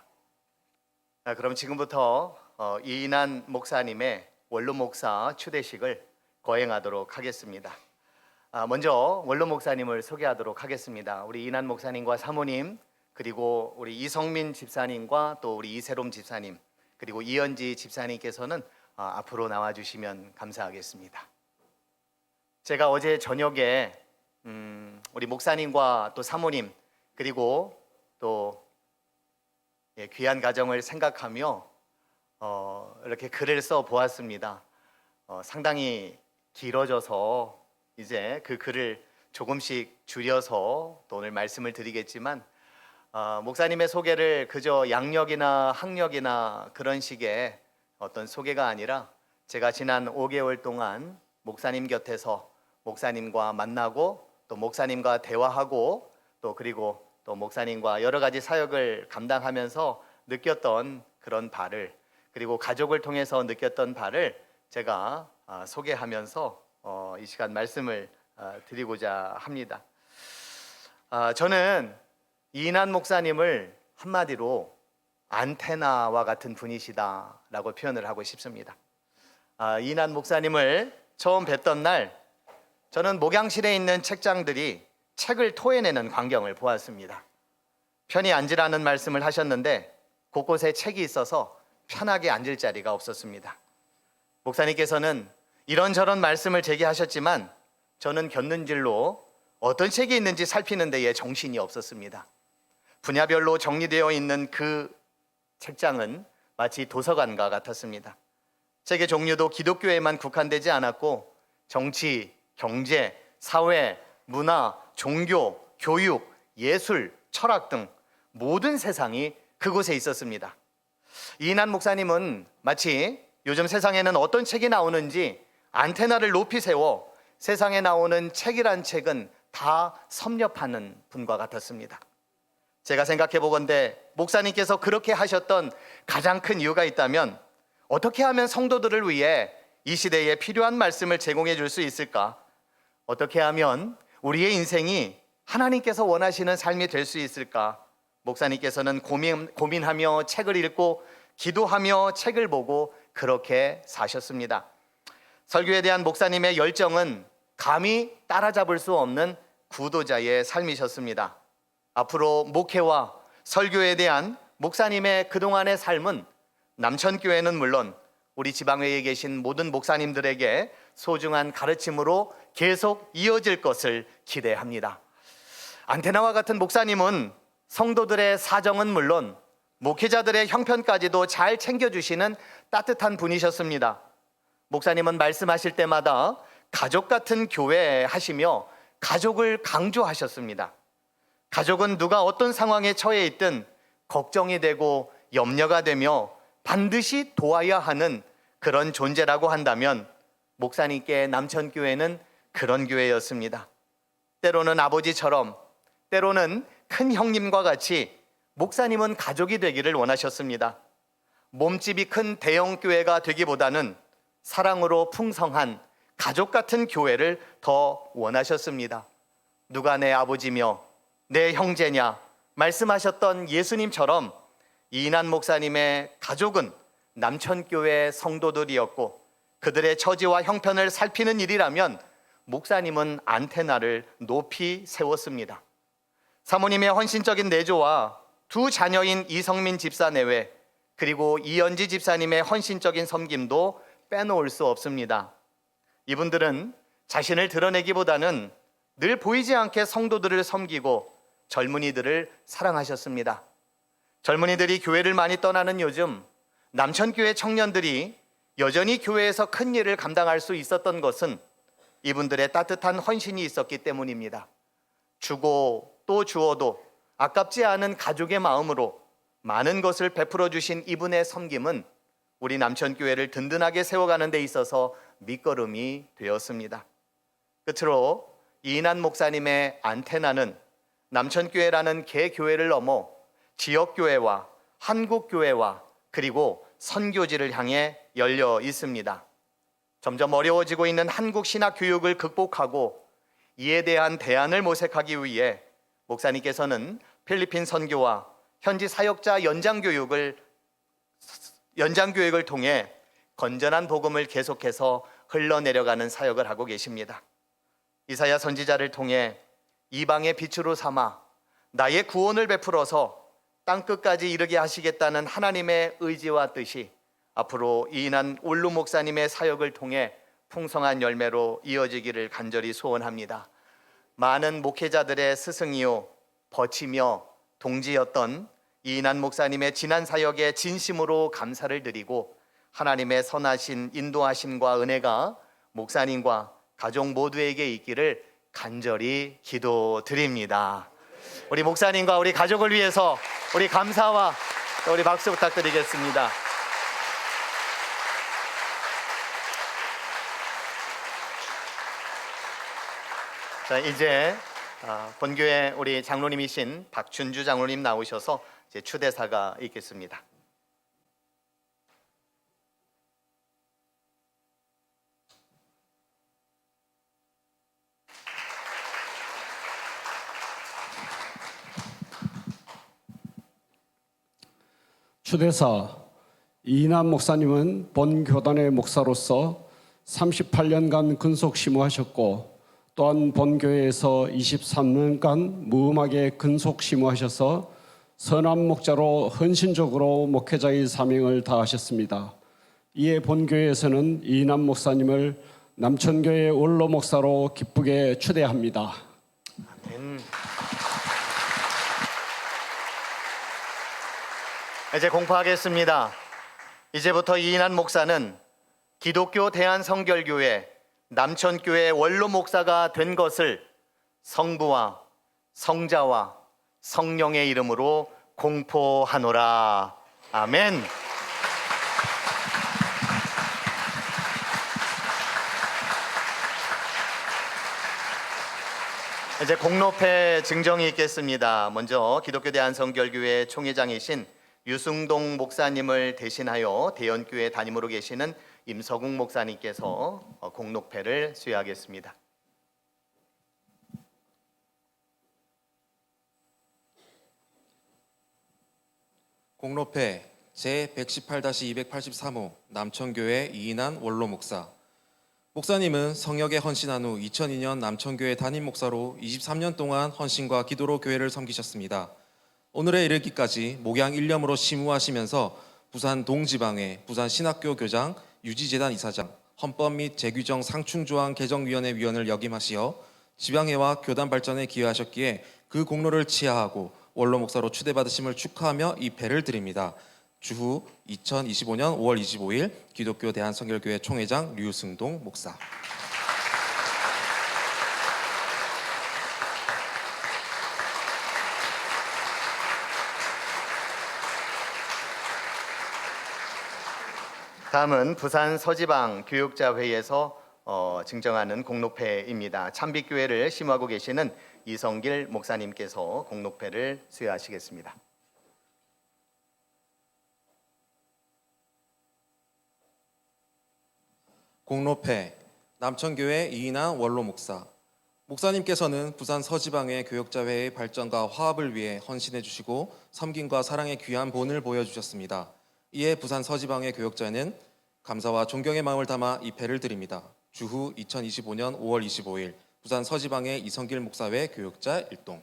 그럼 지금부터 이인한 목사님의 원로 목사 추대식을 거행하도록 하겠습니다. 먼저 원로 목사님을 소개하도록 하겠습니다. 우리 이인한 목사님과 사모님 그리고 우리 이성민 집사님과 또 우리 이세롬 집사님 그리고 이현지 집사님께서는 앞으로 나와주시면 감사하겠습니다. 제가 어제 저녁에 우리 목사님과 또 사모님 그리고 또 귀한 가정을 생각하며 이렇게 글을 써 보았습니다. 상당히 길어져서 이제 그 글을 조금씩 줄여서 또 오늘 말씀을 드리겠지만, 목사님의 소개를 그저 양력이나 학력이나 그런 식의 어떤 소개가 아니라 제가 지난 5개월 동안 목사님 곁에서 목사님과 만나고 또 목사님과 대화하고 또 그리고 또 목사님과 여러 가지 사역을 감당하면서 느꼈던 그런 바를, 그리고 가족을 통해서 느꼈던 바를 제가 소개하면서 이 시간 말씀을 드리고자 합니다. 저는 이인환 목사님을 한마디로 안테나와 같은 분이시다라고 표현을 하고 싶습니다. 이인환 목사님을 처음 뵀던 날, 저는 목양실에 있는 책장들이 책을 토해내는 광경을 보았습니다. 편히 앉으라는 말씀을 하셨는데 곳곳에 책이 있어서 편하게 앉을 자리가 없었습니다. 목사님께서는 이런저런 말씀을 제게 하셨지만 저는 곁눈질로 어떤 책이 있는지 살피는 데에 정신이 없었습니다. 분야별로 정리되어 있는 그 책장은 마치 도서관과 같았습니다. 책의 종류도 기독교에만 국한되지 않았고 정치, 경제, 사회, 문화, 종교, 교육, 예술, 철학 등 모든 세상이 그곳에 있었습니다. 이인환 목사님은 마치 요즘 세상에는 어떤 책이 나오는지 안테나를 높이 세워 세상에 나오는 책이란 책은 다 섭렵하는 분과 같았습니다. 제가 생각해 보건대 목사님께서 그렇게 하셨던 가장 큰 이유가 있다면 어떻게 하면 성도들을 위해 이 시대에 필요한 말씀을 제공해 줄 수 있을까? 어떻게 하면 우리의 인생이 하나님께서 원하시는 삶이 될 수 있을까? 목사님께서는 고민하며 책을 읽고 기도하며 책을 보고 그렇게 사셨습니다. 설교에 대한 목사님의 열정은 감히 따라잡을 수 없는 구도자의 삶이셨습니다. 앞으로 목회와 설교에 대한 목사님의 그동안의 삶은 남천교회는 물론 우리 지방회에 계신 모든 목사님들에게 소중한 가르침으로 계속 이어질 것을 기대합니다. 안테나와 같은 목사님은 성도들의 사정은 물론 목회자들의 형편까지도 잘 챙겨주시는 따뜻한 분이셨습니다. 목사님은 말씀하실 때마다 가족 같은 교회 하시며 가족을 강조하셨습니다. 가족은 누가 어떤 상황에 처해 있든 걱정이 되고 염려가 되며 반드시 도와야 하는 그런 존재라고 한다면 목사님께 남천교회는 그런 교회였습니다. 때로는 아버지처럼, 때로는 큰 형님과 같이 목사님은 가족이 되기를 원하셨습니다. 몸집이 큰 대형 교회가 되기보다는 사랑으로 풍성한 가족 같은 교회를 더 원하셨습니다. 누가 내 아버지며 내 형제냐 말씀하셨던 예수님처럼 이인환 목사님의 가족은 남천교회 성도들이었고 그들의 처지와 형편을 살피는 일이라면 목사님은 안테나를 높이 세웠습니다. 사모님의 헌신적인 내조와 두 자녀인 이성민 집사 내외 그리고 이연지 집사님의 헌신적인 섬김도 빼놓을 수 없습니다. 이분들은 자신을 드러내기보다는 늘 보이지 않게 성도들을 섬기고 젊은이들을 사랑하셨습니다. 젊은이들이 교회를 많이 떠나는 요즘 남천교회 청년들이 여전히 교회에서 큰 일을 감당할 수 있었던 것은 이분들의 따뜻한 헌신이 있었기 때문입니다. 주고 또 주어도 아깝지 않은 가족의 마음으로 많은 것을 베풀어 주신 이분의 섬김은 우리 남천교회를 든든하게 세워가는 데 있어서 밑거름이 되었습니다. 끝으로 이인환 목사님의 안테나는 남천교회라는 개교회를 넘어 지역교회와 한국교회와 그리고 선교지를 향해 열려 있습니다. 점점 어려워지고 있는 한국 신학 교육을 극복하고 이에 대한 대안을 모색하기 위해 목사님께서는 필리핀 선교와 현지 사역자 연장교육을 통해 건전한 복음을 계속해서 흘러내려가는 사역을 하고 계십니다. 이사야 선지자를 통해 이방의 빛으로 삼아 나의 구원을 베풀어서 땅끝까지 이르게 하시겠다는 하나님의 의지와 뜻이 앞으로 이인환 올루 목사님의 사역을 통해 풍성한 열매로 이어지기를 간절히 소원합니다. 많은 목회자들의 스승이요 버치며 동지였던 이인환 목사님의 지난 사역에 진심으로 감사를 드리고 하나님의 선하신 인도하심과 은혜가 목사님과 가족 모두에게 있기를 간절히 기도드립니다. 우리 목사님과 우리 가족을 위해서 우리 감사와 우리 박수 부탁드리겠습니다. 자, 이제 본교회 우리 장로님이신 박춘주 장로님 나오셔서 이제 추대사가 있겠습니다. 추대사 이인환 목사님은 본 교단의 목사로서 38년간 근속 심우하셨고 또한 본교회에서 23년간 무음하게 근속 심우하셔서 선한 목자로 헌신적으로 목회자의 사명을 다하셨습니다. 이에 본교회에서는 이인환 목사님을 남천교회 원로 목사로 기쁘게 추대합니다. 아멘. 이제 공포하겠습니다. 이제부터 이인환 목사는 기독교 대한성결교회 남천교회 원로 목사가 된 것을 성부와 성자와 성령의 이름으로 공포하노라. 아멘. 이제 공로패 증정이 있겠습니다. 먼저 기독교 대한성결교회 총회장이신 유승동 목사님을 대신하여 대연교회 담임으로 계시는 임서국 목사님께서 공로패를 수여하겠습니다. 공로패 제118-283호 남천교회 이인환 원로 목사. 목사님은 성역에 헌신한 후 2002년 남천교회 담임 목사로 23년 동안 헌신과 기도로 교회를 섬기셨습니다. 오늘에 이르기까지 목양 1년으로 심우하시면서 부산 동지방회, 부산 신학교 교장, 유지재단 이사장, 헌법 및 재규정 상충조항 개정위원회 위원을 역임하시어 지방회와 교단 발전에 기여하셨기에 그 공로를 치하하고 원로 목사로 추대받으심을 축하하며 이 패를 드립니다. 주후 2025년 5월 25일 기독교 대한성결교회 총회장 류승동 목사. 다음은 부산 서지방 교육자회에서 증정하는 공로패입니다. 참빛교회를 심호하고 계시는 이성길 목사님께서 공로패를 수여하시겠습니다. 공로패 남천교회 이인환 원로 목사. 목사님께서는 부산 서지방의 교역자회의 발전과 화합을 위해 헌신해 주시고 섬김과 사랑의 귀한 본을 보여주셨습니다. 이에 부산 서지방의 교역자회는 감사와 존경의 마음을 담아 이 패를 드립니다. 주후 2025년 5월 25일 부산 서지방의 이성길 목사회 교역자 일동.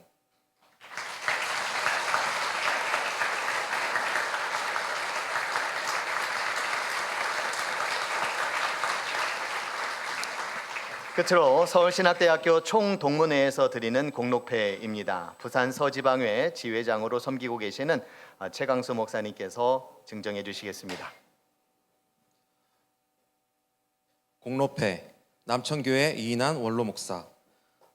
끝으로 서울신학대학교 총동문회에서 드리는 공로패입니다. 부산 서지방회 지회장으로 섬기고 계시는 최강수 목사님께서 증정해 주시겠습니다. 공로패 남천교회 이인환 원로 목사.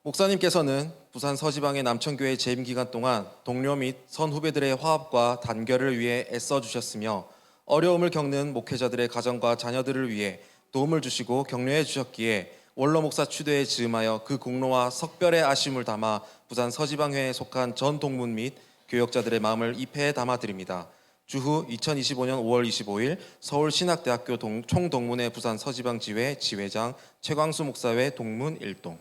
목사님께서는 부산 서지방의 남천교회 재임 기간 동안 동료 및 선후배들의 화합과 단결을 위해 애써 주셨으며 어려움을 겪는 목회자들의 가정과 자녀들을 위해 도움을 주시고 격려해 주셨기에 원로 목사 추대에 즈음하여 그 공로와 석별의 아쉬움을 담아 부산 서지방회에 속한 전 동문 및 교역자들의 마음을 이 패에 담아드립니다. 주후 2025년 5월 25일 서울신학대학교 총동문회 부산 서지방지회 지회장 최광수 목사회 동문 1동.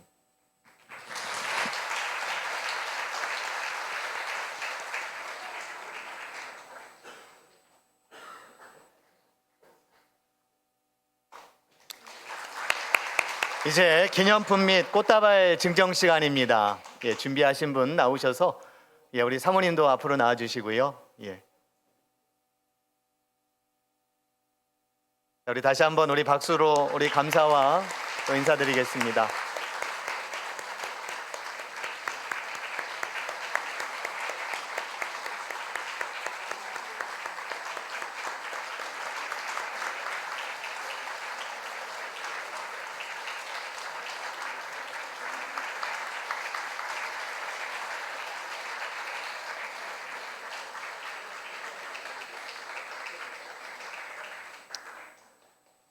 이제 기념품 및 꽃다발 증정 시간입니다. 준비하신 분 나오셔서 우리 사모님도 앞으로 나와 주시고요. 우리 다시 한번 우리 박수로 우리 감사와 또 인사드리겠습니다.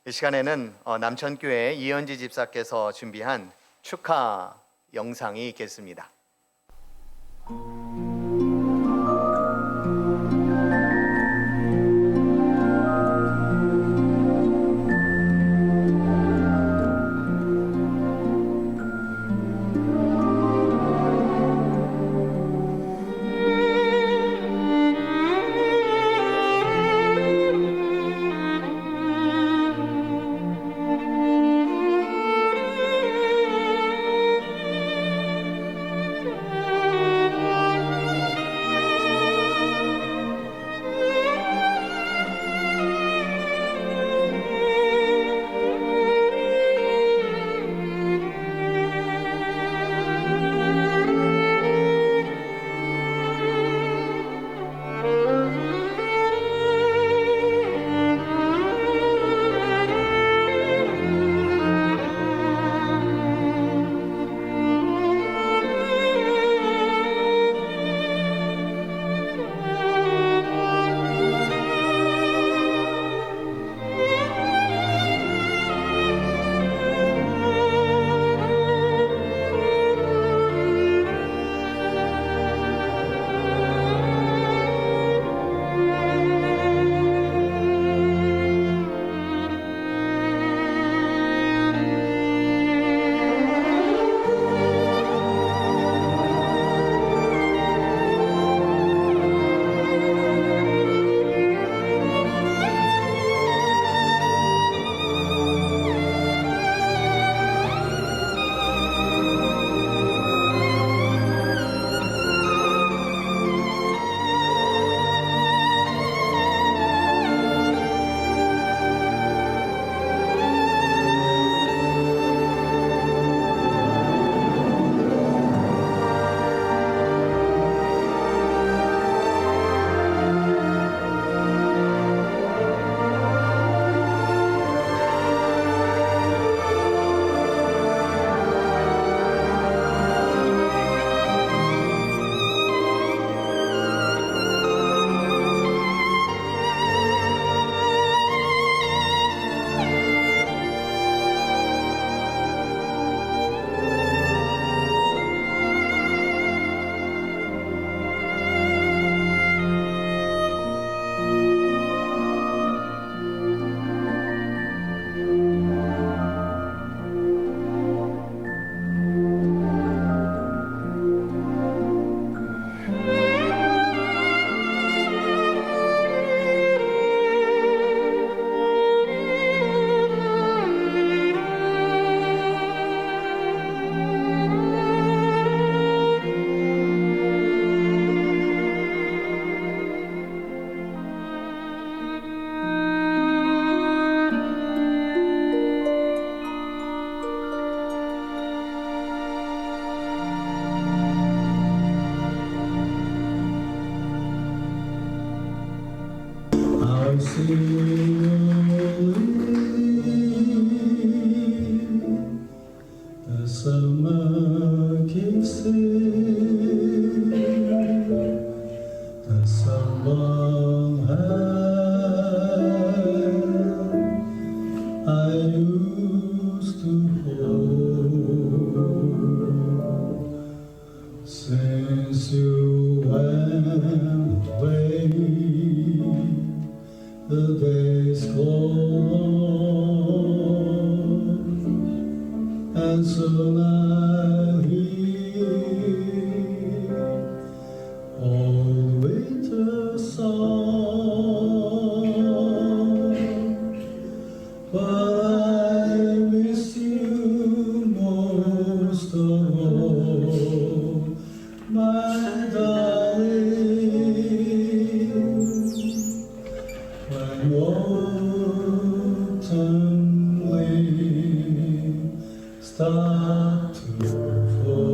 이 시간에는 남천교회 이현지 집사께서 준비한 축하 영상이 있겠습니다. Since you went away, the days go on, and soon I hear old winter song, but I miss you most of all, my darling. When autumn leaves start to fall.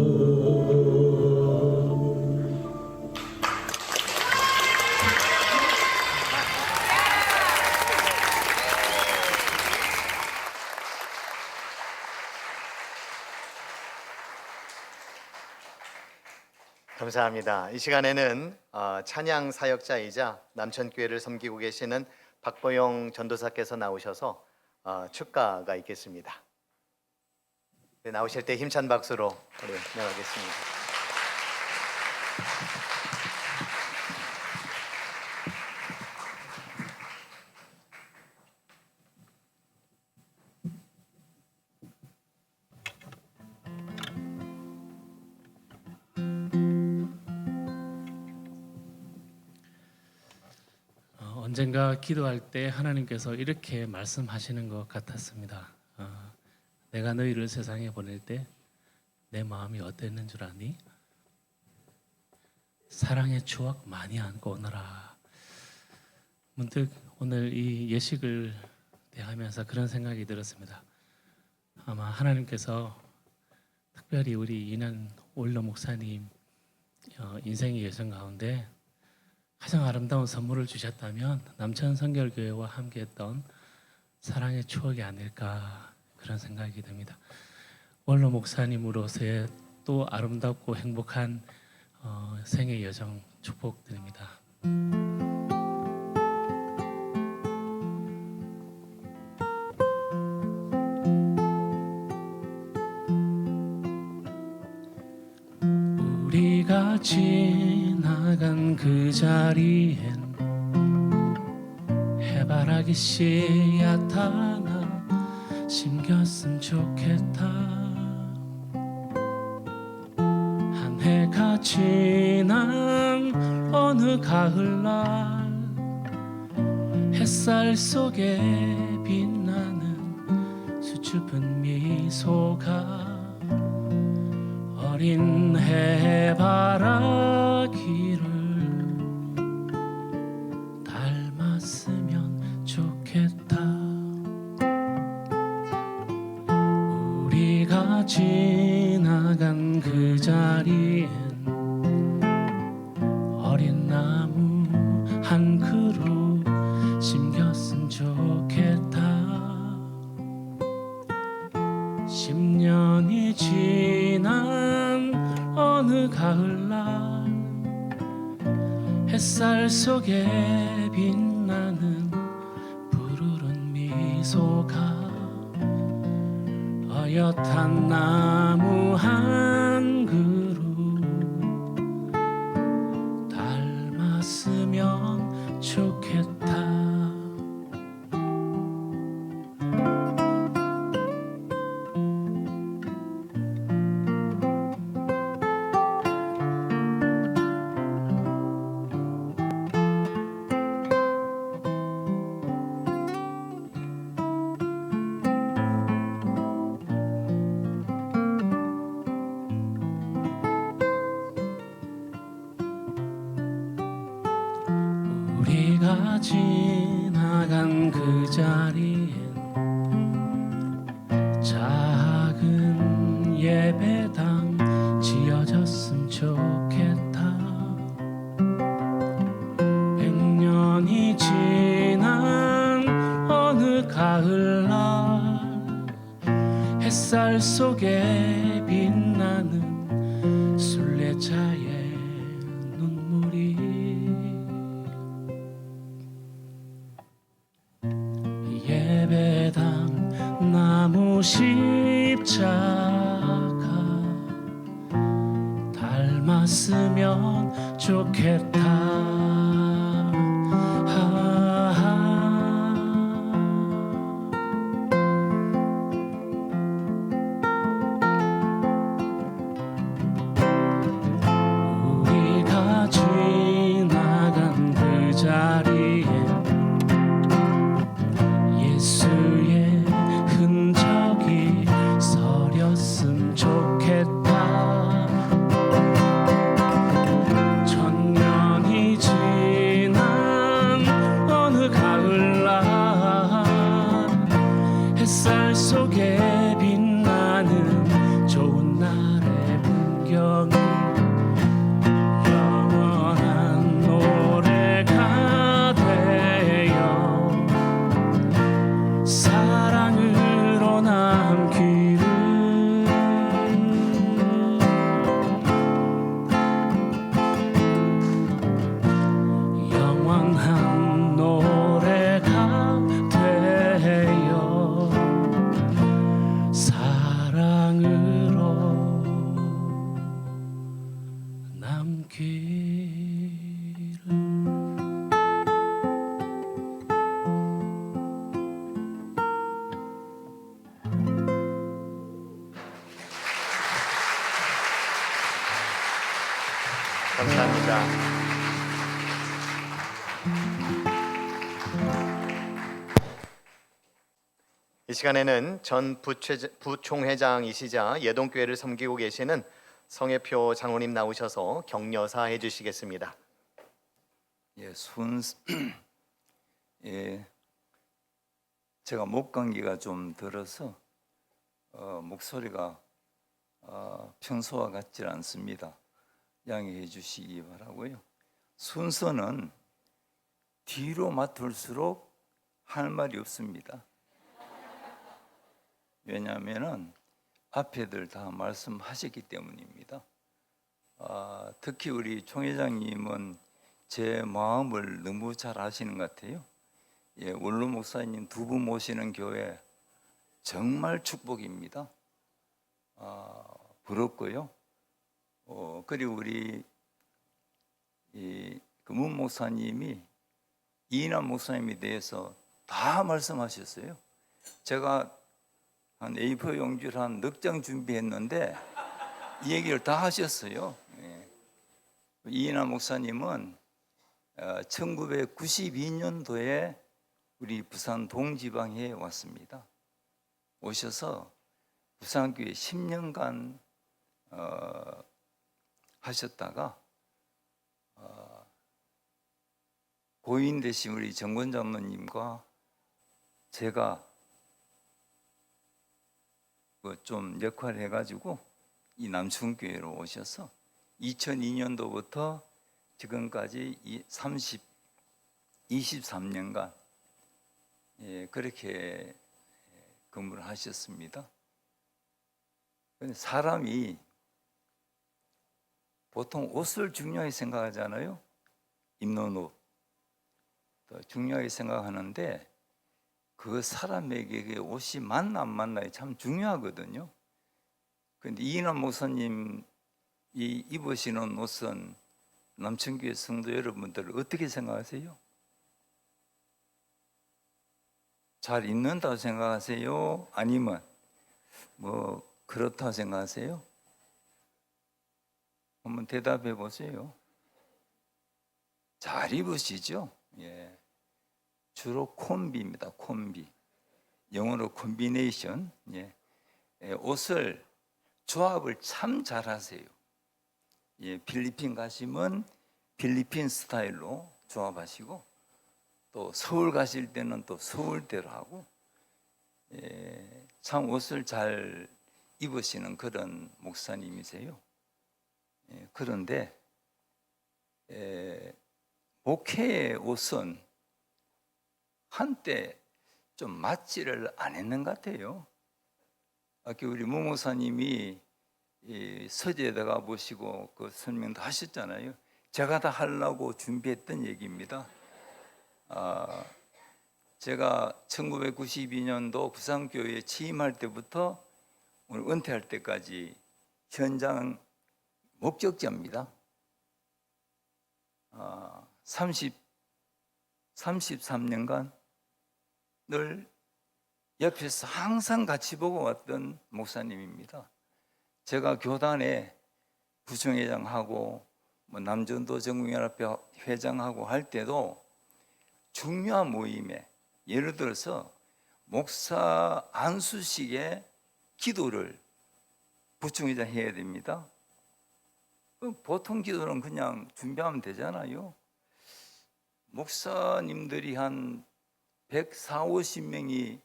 감사합니다. 이 시간에는 찬양 사역자이자 남천교회를 섬기고 계시는 박보영 전도사께서 나오셔서 축가가 있겠습니다. 네, 나오실 때 힘찬 박수로 우리 나가겠습니다. 언젠가 기도할 때 하나님께서 이렇게 말씀하시는 것 같았습니다. 내가 너희를 세상에 보낼 때 내 마음이 어땠는 줄 아니? 사랑의 추억 많이 안고 오너라. 문득 오늘 이 예식을 대하면서 그런 생각이 들었습니다. 아마 하나님께서 특별히 우리 이난 올러 목사님 인생의 여정 가운데 가장 아름다운 선물을 주셨다면 남천 성결교회와 함께했던 사랑의 추억이 아닐까 그런 생각이 듭니다. 원로 목사님으로서의 또 아름답고 행복한 생애 여정 축복드립니다. 우리가 지나간 그 자리엔 해바라기 씨앗 하나 심겼으면 좋겠다. 한 해가 지난 어느 가을날 햇살 속에 빛나는 수줍은 미소가 어린 해바라기를 닮았으면 좋겠다. 우리가 지나간 그 자리엔 어린 나무 한 그루 심겼으면 좋겠다. 10년이 지난 어느 가을날 햇살 속에 빛나는 푸르른 미소가 어엿한 나무 한 그루 닮았으면 좋겠다. 우리가 지나간 그 자리엔 작은 예배당 지어졌으면 좋겠다. 100년이 지난 어느 가을날 햇살 속에 빛나는 순례자의 눈물이 예배당 나무 십자가 닮았으면 좋겠다. 우리가 지나간 그 자리에 예수의 흔적이 서렸으면 좋겠다. 천년이 감사합니다. 이 시간에는 전 부총회장이시자 예동교회를 섬기고 계시는 성혜표 장로님 나오셔서 격려사 해주시겠습니다. 예, 예, 제가 목 감기가 좀 들어서 목소리가 평소와 같지 않습니다. 양해해 주시기 바라고요. 순서는 뒤로 맡을수록 할 말이 없습니다. 왜냐하면은 앞에들 다 말씀하셨기 때문입니다. 특히 우리 총회장님은 제 마음을 너무 잘 아시는 것 같아요. 예, 원로 목사님 두 분 모시는 교회 정말 축복입니다. 부럽고요. 그리고 우리 문 목사님이 이인환 목사님에 대해서 다 말씀하셨어요. 제가 한 A4 용지를 한 넉 장 준비했는데 이 얘기를 다 하셨어요. 예. 이인환 목사님은 1992년도에 우리 부산 동지방에 왔습니다. 오셔서 부산교회 10년간 하셨다가 고인 되신 우리 정권 장로님과 제가 좀 역할을 해가지고 이 남춘교회로 오셔서 2002년도부터 지금까지 23년간 그렇게 근무를 하셨습니다. 사람이 보통 옷을 중요하게 생각하잖아요. 입는 옷 중요하게 생각하는데 그 사람에게 옷이 맞나 안 맞나 참 중요하거든요. 그런데 이인환 목사님이 입으시는 옷은 남천교회 성도 여러분들 어떻게 생각하세요? 잘 입는다고 생각하세요? 아니면 뭐 그렇다고 생각하세요? 한번 대답해 보세요. 잘 입으시죠? 예. 주로 콤비입니다. 콤비. 영어로 콤비네이션. 예. 옷을 조합을 참 잘하세요. 예. 필리핀 가시면 필리핀 스타일로 조합하시고 또 서울 가실 때는 또 서울대로 하고 참 옷을 잘 입으시는 그런 목사님이세요. 그런데 목회의 옷은 한때 좀 맞지를 안 했는 것 같아요. 아까 우리 문 목사님이 서재에다가 보시고 그 설명도 하셨잖아요. 제가 다 하려고 준비했던 얘기입니다. 제가 1992년도 부산교회에 취임할 때부터 오늘 은퇴할 때까지 현장 목격자입니다. 33년간 늘 옆에서 항상 같이 보고 왔던 목사님입니다. 제가 교단에 부총회장하고 남전도 전국연합회 회장하고 할 때도 중요한 모임에 예를 들어서 목사 안수식의 기도를 부총회장 해야 됩니다. 보통 기도는 그냥 준비하면 되잖아요. 목사님들이 한 140~150명이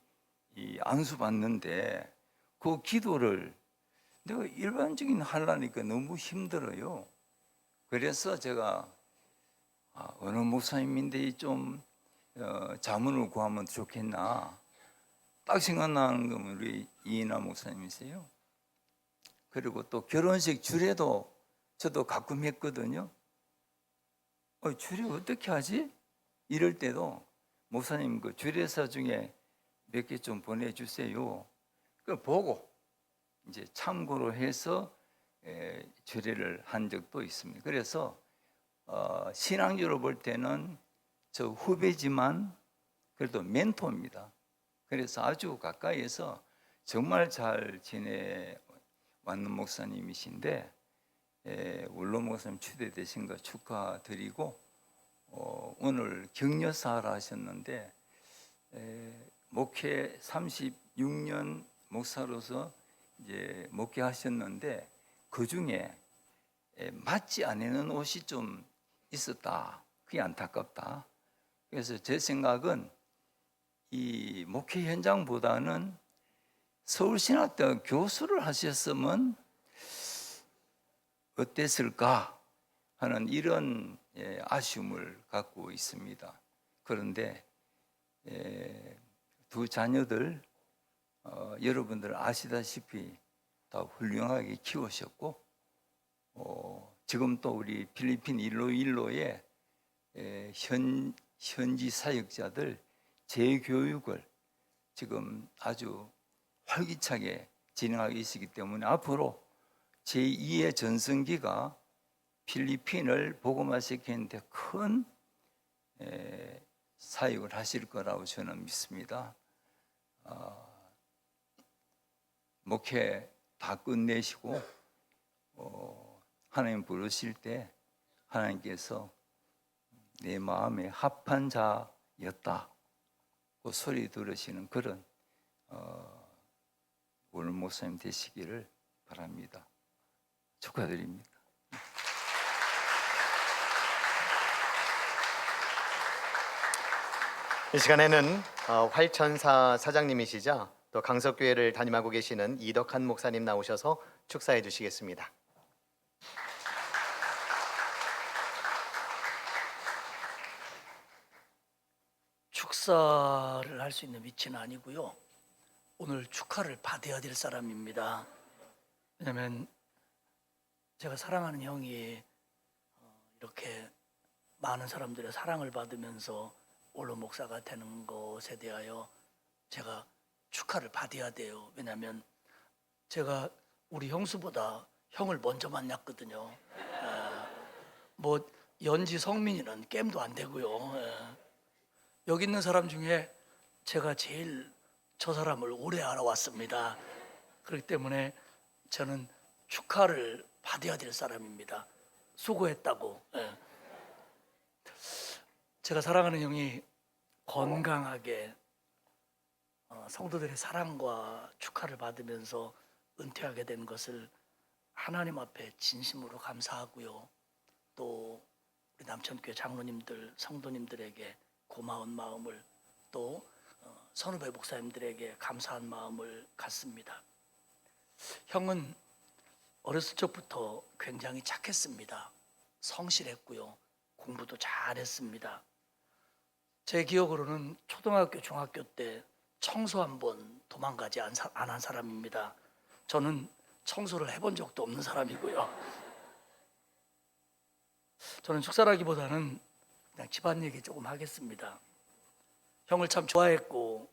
안수 받는데 그 기도를 내가 일반적인 하려니까 너무 힘들어요. 그래서 제가 어느 목사님인데 좀 자문을 구하면 좋겠나 딱 생각나는 건 우리 이인환 목사님이세요. 그리고 또 결혼식 주례도 저도 가끔 했거든요. 주례 어떻게 하지? 이럴 때도 목사님 그 주례사 중에 몇 개 좀 보내주세요. 그걸 보고 이제 참고로 해서 주례를 한 적도 있습니다. 그래서 신앙적으로 볼 때는 저 후배지만 그래도 멘토입니다. 그래서 아주 가까이에서 정말 잘 지내왔는 목사님이신데 원로 목사님 추대되신 거 축하드리고 오늘 격려사를 하셨는데 목회 36년 목사로서 이제 목회하셨는데 그 중에 맞지 않는 옷이 좀 있었다. 그게 안타깝다. 그래서 제 생각은 이 목회 현장보다는 서울신학대학 교수를 하셨으면 어땠을까 하는 이런 아쉬움을 갖고 있습니다. 그런데 두 자녀들 여러분들 아시다시피 다 훌륭하게 키우셨고 지금 또 우리 필리핀 일로일로의 현지 사역자들 재교육을 지금 아주 활기차게 진행하고 있기 때문에 앞으로 제2의 전성기가 필리핀을 복음화시키는데 큰 사역을 하실 거라고 저는 믿습니다. 목회 다 끝내시고 하나님 부르실 때 하나님께서 내 마음에 합한 자였다 그 소리 들으시는 그런 오늘 목사님 되시기를 바랍니다. 축하드립니다. 이 시간에는 활천사 사장님이시자 또 강석교회를 담임하고 계시는 이덕한 목사님 나오셔서 축사해 주시겠습니다. 축사를 할 수 있는 위치는 아니고요. 오늘 축하를 받아야 될 사람입니다. 왜냐하면 제가 사랑하는 형이 이렇게 많은 사람들의 사랑을 받으면서 원로 목사가 되는 것에 대하여 제가 축하를 받아야 돼요. 왜냐하면 제가 우리 형수보다 형을 먼저 만났거든요. 뭐 연지 성민이는 게임도 안 되고요. 여기 있는 사람 중에 제가 제일 저 사람을 오래 알아왔습니다. 그렇기 때문에 저는 축하를 받아야 될 사람입니다. 수고했다고. 제가 사랑하는 형이 건강하게 성도들의 사랑과 축하를 받으면서 은퇴하게 된 것을 하나님 앞에 진심으로 감사하고요. 또 우리 남천교회 장로님들, 성도님들에게 고마운 마음을 또 선후배 목사님들에게 감사한 마음을 갖습니다. 형은 어렸을 적부터 굉장히 착했습니다. 성실했고요. 공부도 잘했습니다. 제 기억으로는 초등학교, 중학교 때 청소 한 번 도망가지 안 한 사람입니다. 저는 청소를 해본 적도 없는 사람이고요. 저는 축사라기보다는 그냥 집안 얘기 조금 하겠습니다. 형을 참 좋아했고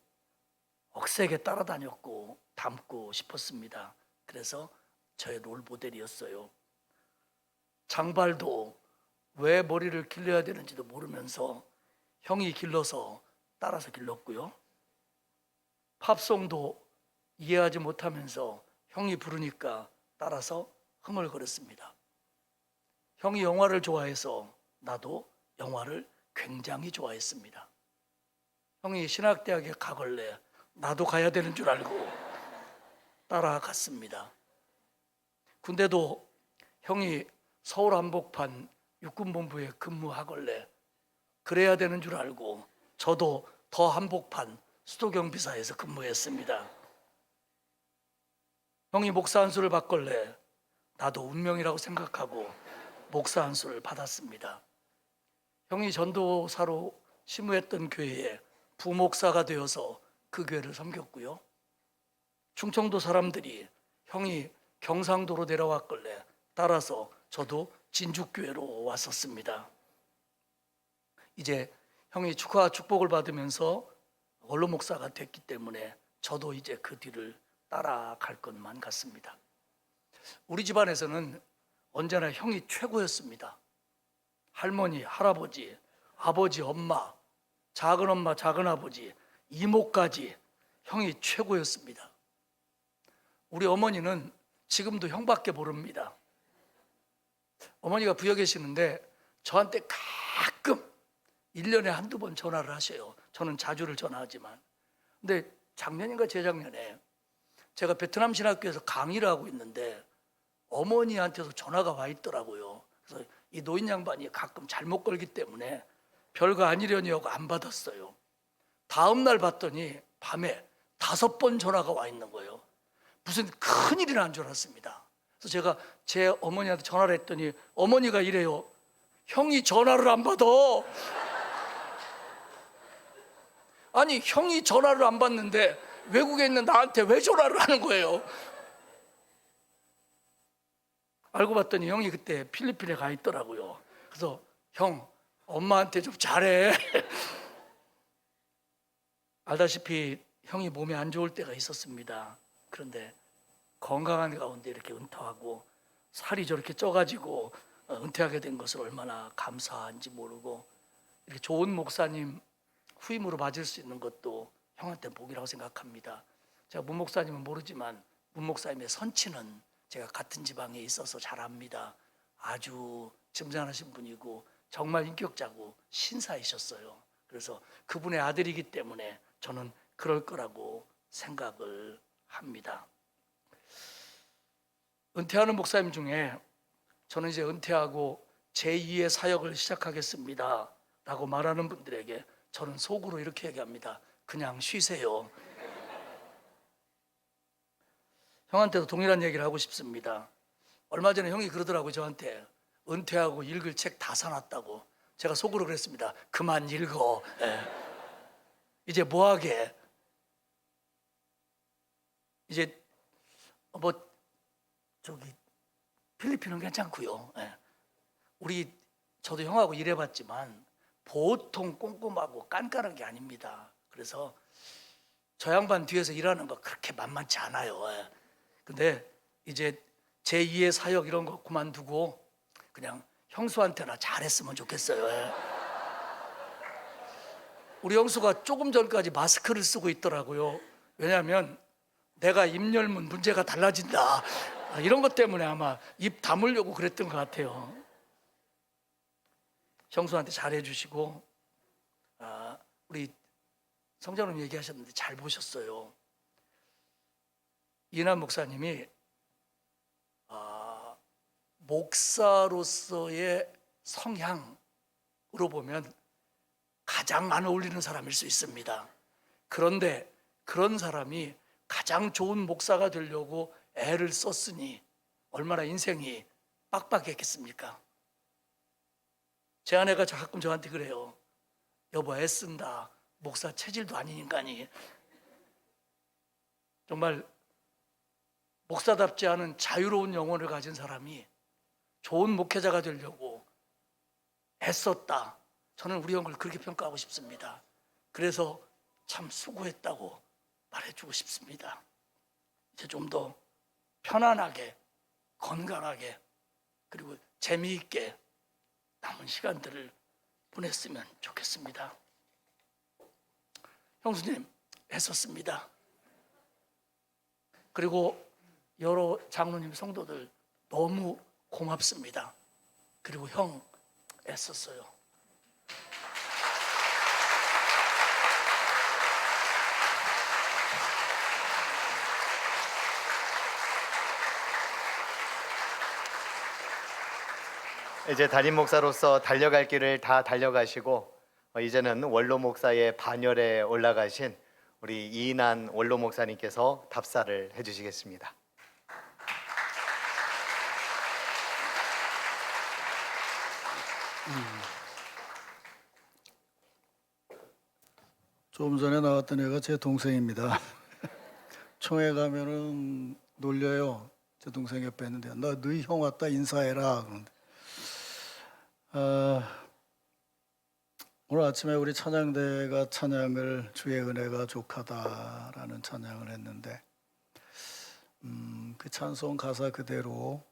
억세게 따라다녔고 닮고 싶었습니다. 그래서 저의 롤 모델이었어요. 장발도 왜 머리를 길러야 되는지도 모르면서 형이 길러서 따라서 길렀고요. 팝송도 이해하지 못하면서 형이 부르니까 따라서 흥얼거렸습니다. 형이 영화를 좋아해서 나도 영화를 굉장히 좋아했습니다. 형이 신학대학에 가걸래 나도 가야 되는 줄 알고 따라갔습니다. 군대도 형이 서울 한복판 육군본부에 근무하걸래 그래야 되는 줄 알고 저도 더 한복판 수도경비사에서 근무했습니다. 형이 목사 안수를 받걸래 나도 운명이라고 생각하고 목사 안수를 받았습니다. 형이 전도사로 심우했던 교회에 부목사가 되어서 그 교회를 섬겼고요. 충청도 사람들이 형이 경상도로 내려왔걸래 따라서 저도 진주교회로 왔었습니다. 이제 형이 축하와 축복을 받으면서 원로 목사가 됐기 때문에 저도 이제 그 뒤를 따라갈 것만 같습니다. 우리 집안에서는 언제나 형이 최고였습니다. 할머니, 할아버지, 아버지, 엄마, 작은엄마, 작은아버지, 이모까지 형이 최고였습니다. 우리 어머니는 지금도 형밖에 모릅니다. 어머니가 부여 계시는데 저한테 가끔 1년에 한두 번 전화를 하셔요. 저는 자주를 전화하지만. 근데 작년인가 재작년에 제가 베트남 신학교에서 강의를 하고 있는데 어머니한테서 전화가 와 있더라고요. 그래서 이 노인 양반이 가끔 잘못 걸기 때문에 별거 아니려니 하고 안 받았어요. 다음 날 봤더니 밤에 5번 전화가 와 있는 거예요. 무슨 큰일이 난 줄 알았습니다. 그래서 제가 제 어머니한테 전화를 했더니 어머니가 이래요. 형이 전화를 안 받아. 아니 형이 전화를 안 받는데 외국에 있는 나한테 왜 전화를 하는 거예요? 알고 봤더니 형이 그때 필리핀에 가 있더라고요. 그래서 형 엄마한테 좀 잘해. 알다시피 형이 몸이 안 좋을 때가 있었습니다. 그런데 건강한 가운데 이렇게 은퇴하고 살이 저렇게 쪄가지고 은퇴하게 된 것을 얼마나 감사한지 모르고 이렇게 좋은 목사님 후임으로 맞을 수 있는 것도 형한테 복이라고 생각합니다. 제가 문 목사님은 모르지만 문 목사님의 선친은 제가 같은 지방에 있어서 잘 압니다. 아주 점잖으신 분이고 정말 인격자고 신사이셨어요. 그래서 그분의 아들이기 때문에 저는 그럴 거라고 생각을 합니다. 은퇴하는 목사님 중에 저는 이제 은퇴하고 제2의 사역을 시작하겠습니다 라고 말하는 분들에게 저는 속으로 이렇게 얘기합니다. 그냥 쉬세요. 형한테도 동일한 얘기를 하고 싶습니다. 얼마 전에 형이 그러더라고요. 저한테 은퇴하고 읽을 책 다 사놨다고. 제가 속으로 그랬습니다. 그만 읽어. 이제 뭐하게. 이제 뭐 저기 필리핀은 괜찮고요. 우리 저도 형하고 일해봤지만 보통 꼼꼼하고 깐깐한 게 아닙니다. 그래서 저 양반 뒤에서 일하는 거 그렇게 만만치 않아요. 근데 이제 제2의 사역 이런 거 그만두고 그냥 형수한테나 잘했으면 좋겠어요. 우리 형수가 조금 전까지 마스크를 쓰고 있더라고요. 왜냐하면 내가 입 열면 문제가 달라진다. 이런 것 때문에 아마 입 다물려고 그랬던 것 같아요. 형수한테 잘해주시고 우리 성자님 얘기하셨는데 잘 보셨어요. 이남 목사님이 목사로서의 성향으로 보면 가장 안 어울리는 사람일 수 있습니다. 그런데 그런 사람이 가장 좋은 목사가 되려고 애를 썼으니 얼마나 인생이 빡빡했겠습니까? 제 아내가 가끔 저한테 그래요. 여보 애쓴다. 목사 체질도 아닌 인간이. 정말 목사답지 않은 자유로운 영혼을 가진 사람이 좋은 목회자가 되려고 애썼다. 저는 우리 형을 그렇게 평가하고 싶습니다. 그래서 참 수고했다고 말해주고 싶습니다. 이제 좀 더 편안하게, 건강하게, 그리고 재미있게 남은 시간들을 보냈으면 좋겠습니다. 형수님 애썼습니다. 그리고 여러 장로님 성도들 너무 고맙습니다. 그리고 형 애썼어요. 이제 담임 목사로서 달려갈 길을 다 달려가시고 이제는 원로 목사의 반열에 올라가신 우리 이인한 원로 목사님께서 답사를 해주시겠습니다. 조금 전에 나왔던 애가 제 동생입니다. 총회 가면은 놀려요. 제 동생 옆에 있는데 너 너희 형 왔다 인사해라. 그런데 오늘 아침에 우리 찬양대가 찬양을 주의 은혜가 족하다라는 찬양을 했는데 그 찬송 가사 그대로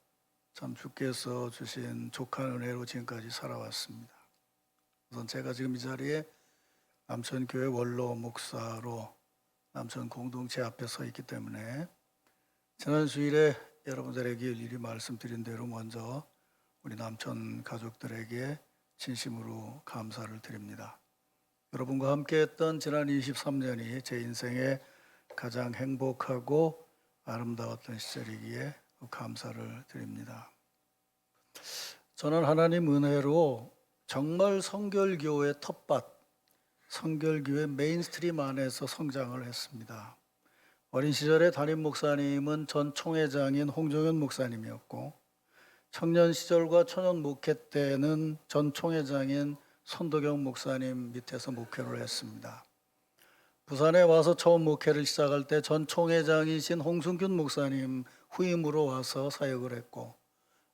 참 주께서 주신 족한 은혜로 지금까지 살아왔습니다. 우선 제가 지금 이 자리에 남천교회 원로 목사로 남천 공동체 앞에 서 있기 때문에 지난 주일에 여러분들에게 일일이 말씀드린 대로 먼저 우리 남천 가족들에게 진심으로 감사를 드립니다. 여러분과 함께했던 지난 23년이 제 인생의 가장 행복하고 아름다웠던 시절이기에 감사를 드립니다. 저는 하나님 은혜로 정말 성결교회 텃밭, 성결교회 메인스트림 안에서 성장을 했습니다. 어린 시절에 담임 목사님은 전 총회장인 홍종현 목사님이었고, 청년 시절과 초년 목회 때는 전 총회장인 손도경 목사님 밑에서 목회를 했습니다. 부산에 와서 처음 목회를 시작할 때 전 총회장이신 홍승균 목사님 후임으로 와서 사역을 했고,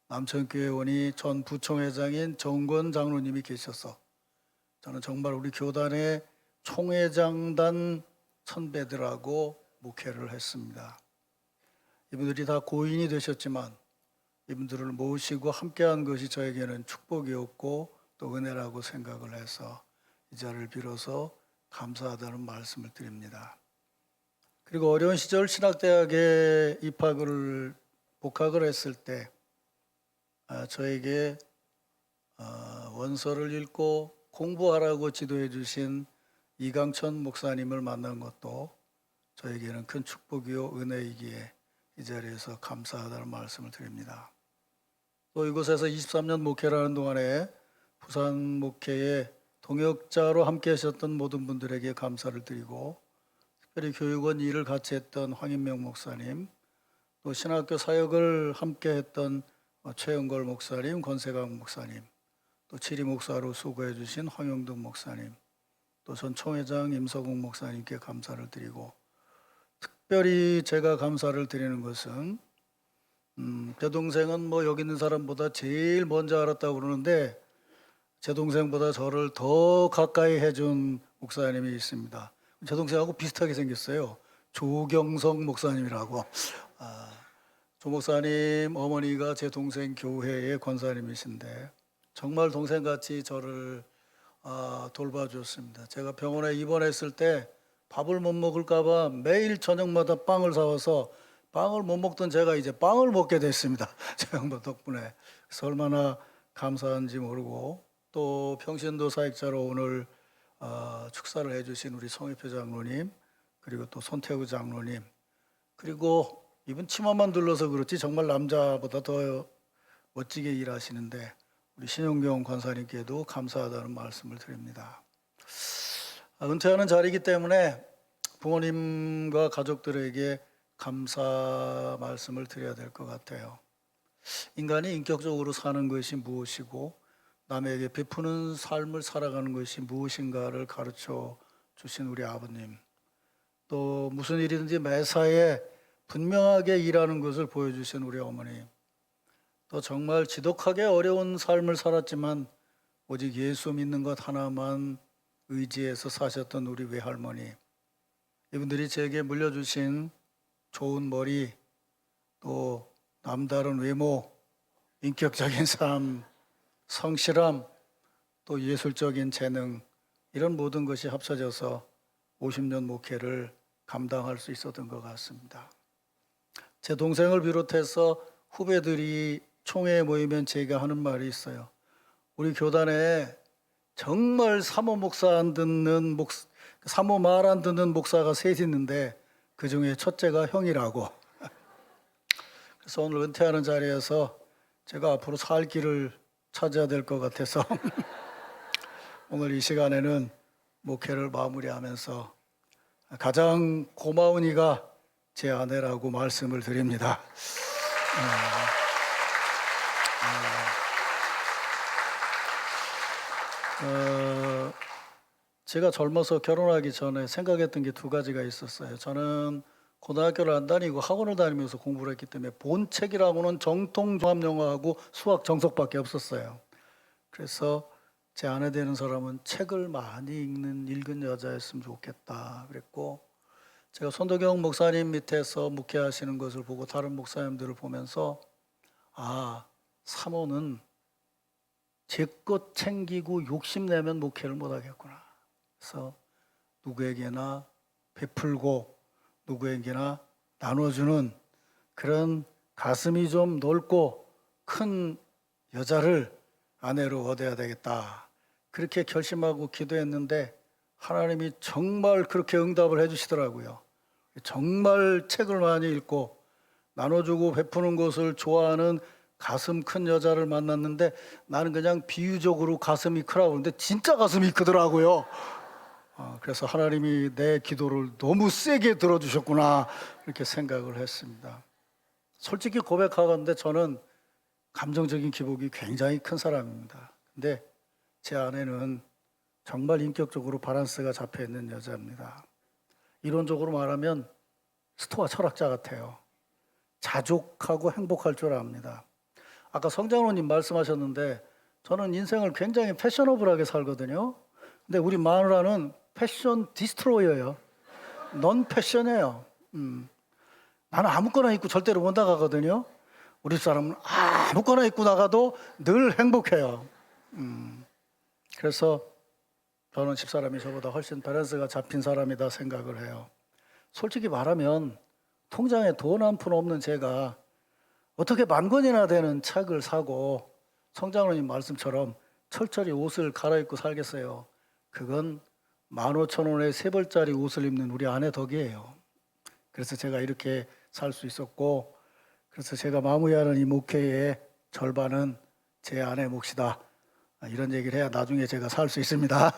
남천교회원이 전 부총회장인 정권 장로님이 계셔서 저는 정말 우리 교단의 총회장단 선배들하고 목회를 했습니다. 이분들이 다 고인이 되셨지만 이분들을 모시고 함께한 것이 저에게는 축복이었고 또 은혜라고 생각을 해서 이 자리를 빌어서 감사하다는 말씀을 드립니다. 그리고 어려운 시절 신학대학에 복학을 했을 때 저에게 원서를 읽고 공부하라고 지도해 주신 이강천 목사님을 만난 것도 저에게는 큰 축복이요 은혜이기에 이 자리에서 감사하다는 말씀을 드립니다. 또 이곳에서 23년 목회를 하는 동안에 부산 목회에 동역자로 함께 하셨던 모든 분들에게 감사를 드리고, 특별히 교육원 일을 같이 했던 황인명 목사님, 또 신학교 사역을 함께 했던 최영걸 목사님, 권세강 목사님, 또 지리 목사로 수고해 주신 황영등 목사님, 또 전 총회장 임서국 목사님께 감사를 드리고, 특별히 제가 감사를 드리는 것은 제 동생은 여기 있는 사람보다 제일 먼저 알았다고 그러는데 제 동생보다 저를 더 가까이 해준 목사님이 있습니다. 제 동생하고 비슷하게 생겼어요. 조경석 목사님이라고. 조 목사님 어머니가 제 동생 교회의 권사님이신데 정말 동생같이 저를 돌봐주었습니다. 제가 병원에 입원했을 때 밥을 못 먹을까 봐 매일 저녁마다 빵을 사와서 빵을 못 먹던 제가 이제 빵을 먹게 됐습니다. 저 양반 덕분에. 그래서 얼마나 감사한지 모르고, 또 평신도 사역자로 오늘 축사를 해주신 우리 송혜표 장로님, 그리고 또 손태우 장로님, 그리고 이분 치마만 둘러서 그렇지 정말 남자보다 더 멋지게 일하시는데 우리 신용경 권사님께도 감사하다는 말씀을 드립니다. 은퇴하는 자리이기 때문에 부모님과 가족들에게 감사 말씀을 드려야 될 것 같아요. 인간이 인격적으로 사는 것이 무엇이고 남에게 베푸는 삶을 살아가는 것이 무엇인가를 가르쳐 주신 우리 아버님, 또 무슨 일이든지 매사에 분명하게 일하는 것을 보여주신 우리 어머님, 또 정말 지독하게 어려운 삶을 살았지만 오직 예수 믿는 것 하나만 의지해서 사셨던 우리 외할머니, 이분들이 제게 물려주신 좋은 머리, 또 남다른 외모, 인격적인 삶, 성실함, 또 예술적인 재능, 이런 모든 것이 합쳐져서 50년 목회를 감당할 수 있었던 것 같습니다. 제 동생을 비롯해서 후배들이 총회에 모이면 제가 하는 말이 있어요. 우리 교단에 정말 사모 말 안 듣는 목사가 셋 있는데 그 중에 첫째가 형이라고. 그래서 오늘 은퇴하는 자리에서 제가 앞으로 살 길을 찾아야 될 것 같아서 오늘 이 시간에는 목회를 마무리하면서 가장 고마운 이가 제 아내라고 말씀을 드립니다. 제가 젊어서 결혼하기 전에 생각했던 게 두 가지가 있었어요. 저는 고등학교를 안 다니고 학원을 다니면서 공부를 했기 때문에 본 책이라고는 정통 종합영어하고 수학 정석밖에 없었어요. 그래서 제 아내 되는 사람은 책을 많이 읽은 여자였으면 좋겠다 그랬고, 제가 손도경 목사님 밑에서 목회하시는 것을 보고 다른 목사님들을 보면서 사모는 제 것 챙기고 욕심내면 목회를 못하겠구나. 그래서 누구에게나 베풀고 누구에게나 나눠주는 그런 가슴이 좀 넓고 큰 여자를 아내로 얻어야 되겠다. 그렇게 결심하고 기도했는데 하나님이 정말 그렇게 응답을 해주시더라고요. 정말 책을 많이 읽고 나눠주고 베푸는 것을 좋아하는 가슴 큰 여자를 만났는데 나는 그냥 비유적으로 가슴이 크라고 그러는데 진짜 가슴이 크더라고요. 그래서 하나님이 내 기도를 너무 세게 들어주셨구나 이렇게 생각을 했습니다. 솔직히 고백하건대 저는 감정적인 기복이 굉장히 큰 사람입니다. 근데 제 아내는 정말 인격적으로 밸런스가 잡혀 있는 여자입니다. 이론적으로 말하면 스토아 철학자 같아요. 자족하고 행복할 줄 압니다. 아까 성장로님 말씀하셨는데 저는 인생을 굉장히 패셔너블하게 살거든요. 근데 우리 마누라는 패션 디스트로이어예요. 넌 패션이에요. 나는 아무거나 입고 절대로 못 나가거든요. 우리 사람은 아무거나 입고 나가도 늘 행복해요. 그래서 저는 집사람이 저보다 훨씬 밸런스가 잡힌 사람이다 생각을 해요. 솔직히 말하면 통장에 돈 한 푼 없는 제가 어떻게 10,000권이나 되는 책을 사고 성장로님 말씀처럼 철저히 옷을 갈아입고 살겠어요. 그건 15,000원에 3벌짜리 옷을 입는 우리 아내 덕이에요. 그래서 제가 이렇게 살 수 있었고, 그래서 제가 마무리하는 이 목회의 절반은 제 아내 몫이다. 이런 얘기를 해야 나중에 제가 살 수 있습니다.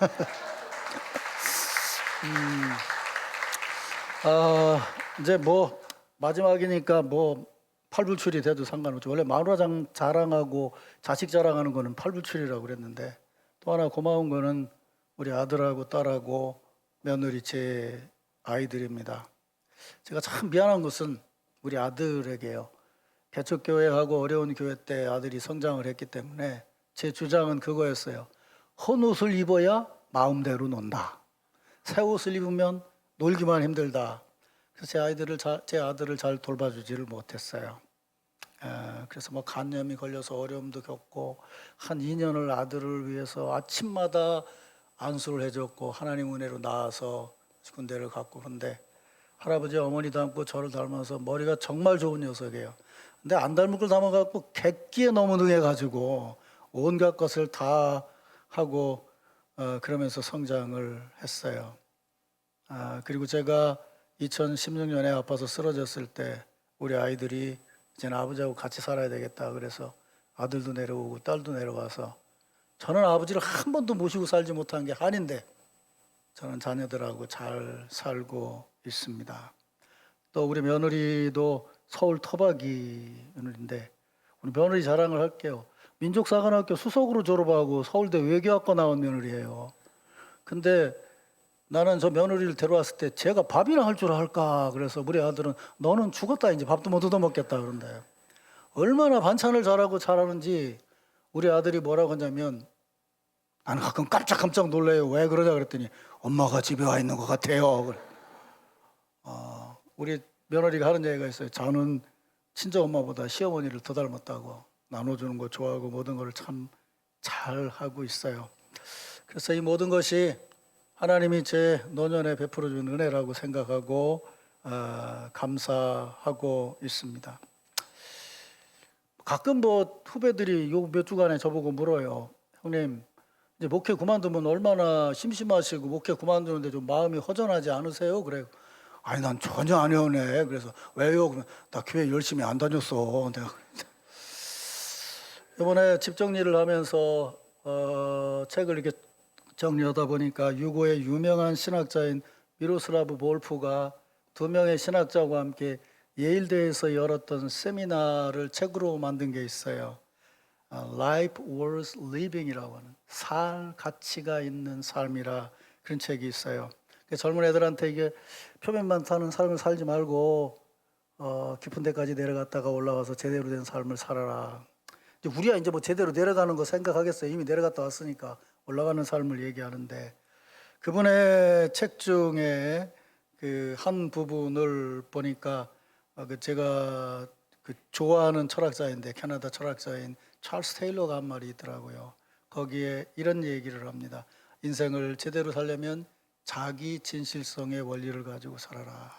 이제 뭐 마지막이니까 뭐 팔불출이 돼도 상관없죠. 원래 마누라 자랑하고 자식 자랑하는 거는 팔불출이라고 그랬는데, 또 하나 고마운 거는 우리 아들하고 딸하고 며느리 제 아이들입니다. 제가 참 미안한 것은 우리 아들에게요. 개척교회하고 어려운 교회 때 아들이 성장을 했기 때문에 제 주장은 그거였어요. 헌 옷을 입어야 마음대로 논다. 새 옷을 입으면 놀기만 힘들다. 그래서 제 아들을 잘 돌봐주지를 못했어요. 그래서 뭐 간염이 걸려서 어려움도 겪고 한 2년을 아들을 위해서 아침마다 안수를 해줬고 하나님 은혜로 나아서 군대를 갔고, 그런데 할아버지 어머니 닮고 저를 닮아서 머리가 정말 좋은 녀석이에요. 근데 안 닮은 걸 닮아갖고 객기에 너무 능해가지고 온갖 것을 다 하고 그러면서 성장을 했어요. 그리고 제가 2016년에 아파서 쓰러졌을 때 우리 아이들이 이제는 아버지하고 같이 살아야 되겠다 그래서 아들도 내려오고 딸도 내려와서, 저는 아버지를 한 번도 모시고 살지 못한 게 한인데 저는 자녀들하고 잘 살고 있습니다. 또 우리 며느리도 서울 토박이 며느리인데, 우리 며느리 자랑을 할게요. 민족사관학교 수석으로 졸업하고 서울대 외교학과 나온 며느리예요. 근데 나는 저 며느리를 데려왔을 때 제가 밥이나 할 줄 알까 그래서 우리 아들은 너는 죽었다 이제 밥도 못 얻어먹겠다 그런데, 얼마나 반찬을 잘하는지 우리 아들이 뭐라고 하냐면, 나는 가끔 깜짝깜짝 놀래요. 왜 그러냐 그랬더니 엄마가 집에 와 있는 것 같아요. 우리 며느리가 하는 얘기가 있어요. 저는 친정엄마보다 시어머니를 더 닮았다고. 나눠주는 거 좋아하고 모든 걸 참 잘하고 있어요. 그래서 이 모든 것이 하나님이 제 노년에 베풀어 준 은혜라고 생각하고 감사하고 있습니다. 가끔 뭐 후배들이 요 몇 주간에 저보고 물어요. 형님 이제 목회 그만두면 얼마나 심심하시고 목회 그만두는데 좀 마음이 허전하지 않으세요? 그래요. 아니 난 전혀 안 해오네. 그래서 왜요? 그러면 나 교회 열심히 안 다녔어. 내가 이번에 집 정리를 하면서 책을 이렇게 정리하다 보니까 유고의 유명한 신학자인 미로슬라브 볼프가 2명의 신학자와 함께 예일대에서 열었던 세미나를 책으로 만든 게 있어요. Life Worth Living이라고 하는, 살 가치가 있는 삶이라 그런 책이 있어요. 젊은 애들한테 이게 표면만 사는 삶을 살지 말고 깊은 데까지 내려갔다가 올라와서 제대로 된 삶을 살아라. 우리야 이제 뭐 제대로 내려가는 거 생각하겠어요. 이미 내려갔다 왔으니까 올라가는 삶을 얘기하는데, 그분의 책 중에 그 한 부분을 보니까 제가 좋아하는 철학자인데 캐나다 철학자인 찰스 테일러가 한 말이 있더라고요. 거기에 이런 얘기를 합니다. 인생을 제대로 살려면 자기 진실성의 원리를 가지고 살아라.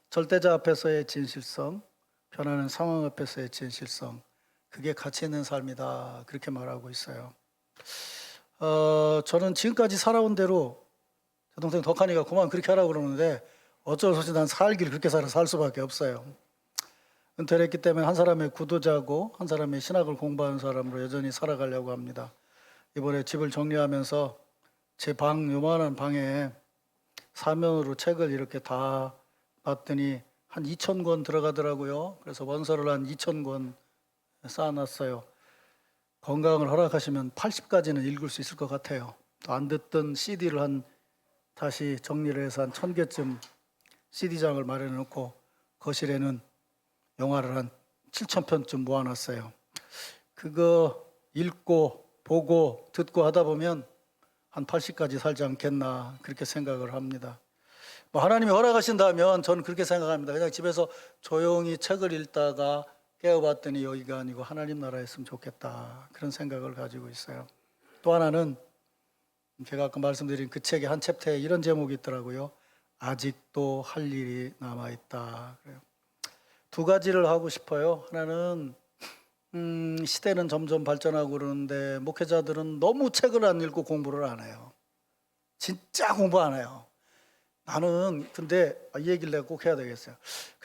절대자 앞에서의 진실성, 변하는 상황 앞에서의 진실성, 그게 가치 있는 삶이다 그렇게 말하고 있어요. 저는 지금까지 살아온 대로 제 동생 덕한이가 그만 그렇게 하라고 그러는데 어쩔 수 없이 난 살길 그렇게 살 수밖에 없어요. 은퇴를 했기 때문에 한 사람의 구도자고 한 사람의 신학을 공부하는 사람으로 여전히 살아가려고 합니다. 이번에 집을 정리하면서 제 방, 요만한 방에 사면으로 책을 이렇게 다 봤더니 한 2,000권 들어가더라고요. 그래서 원서를 한 2,000권 쌓아놨어요. 건강을 허락하시면 80까지는 읽을 수 있을 것 같아요. 또 안 듣던 CD를 다시 정리를 해서 한 1,000개쯤 CD장을 마련해 놓고 거실에는 영화를 한 7,000편쯤 모아놨어요. 그거 읽고 보고 듣고 하다 보면 한 80까지 살지 않겠나 그렇게 생각을 합니다. 뭐 하나님이 허락하신다면 저는 그렇게 생각합니다. 그냥 집에서 조용히 책을 읽다가 깨어봤더니 여기가 아니고 하나님 나라였으면 좋겠다 그런 생각을 가지고 있어요. 또 하나는 제가 아까 말씀드린 그 책의 한 챕터에 이런 제목이 있더라고요. 아직도 할 일이 남아있다. 그래요. 두 가지를 하고 싶어요. 하나는 시대는 점점 발전하고 그러는데 목회자들은 너무 책을 안 읽고 공부를 안 해요. 진짜 공부 안 해요. 나는 근데 이 얘기를 내가 꼭 해야 되겠어요.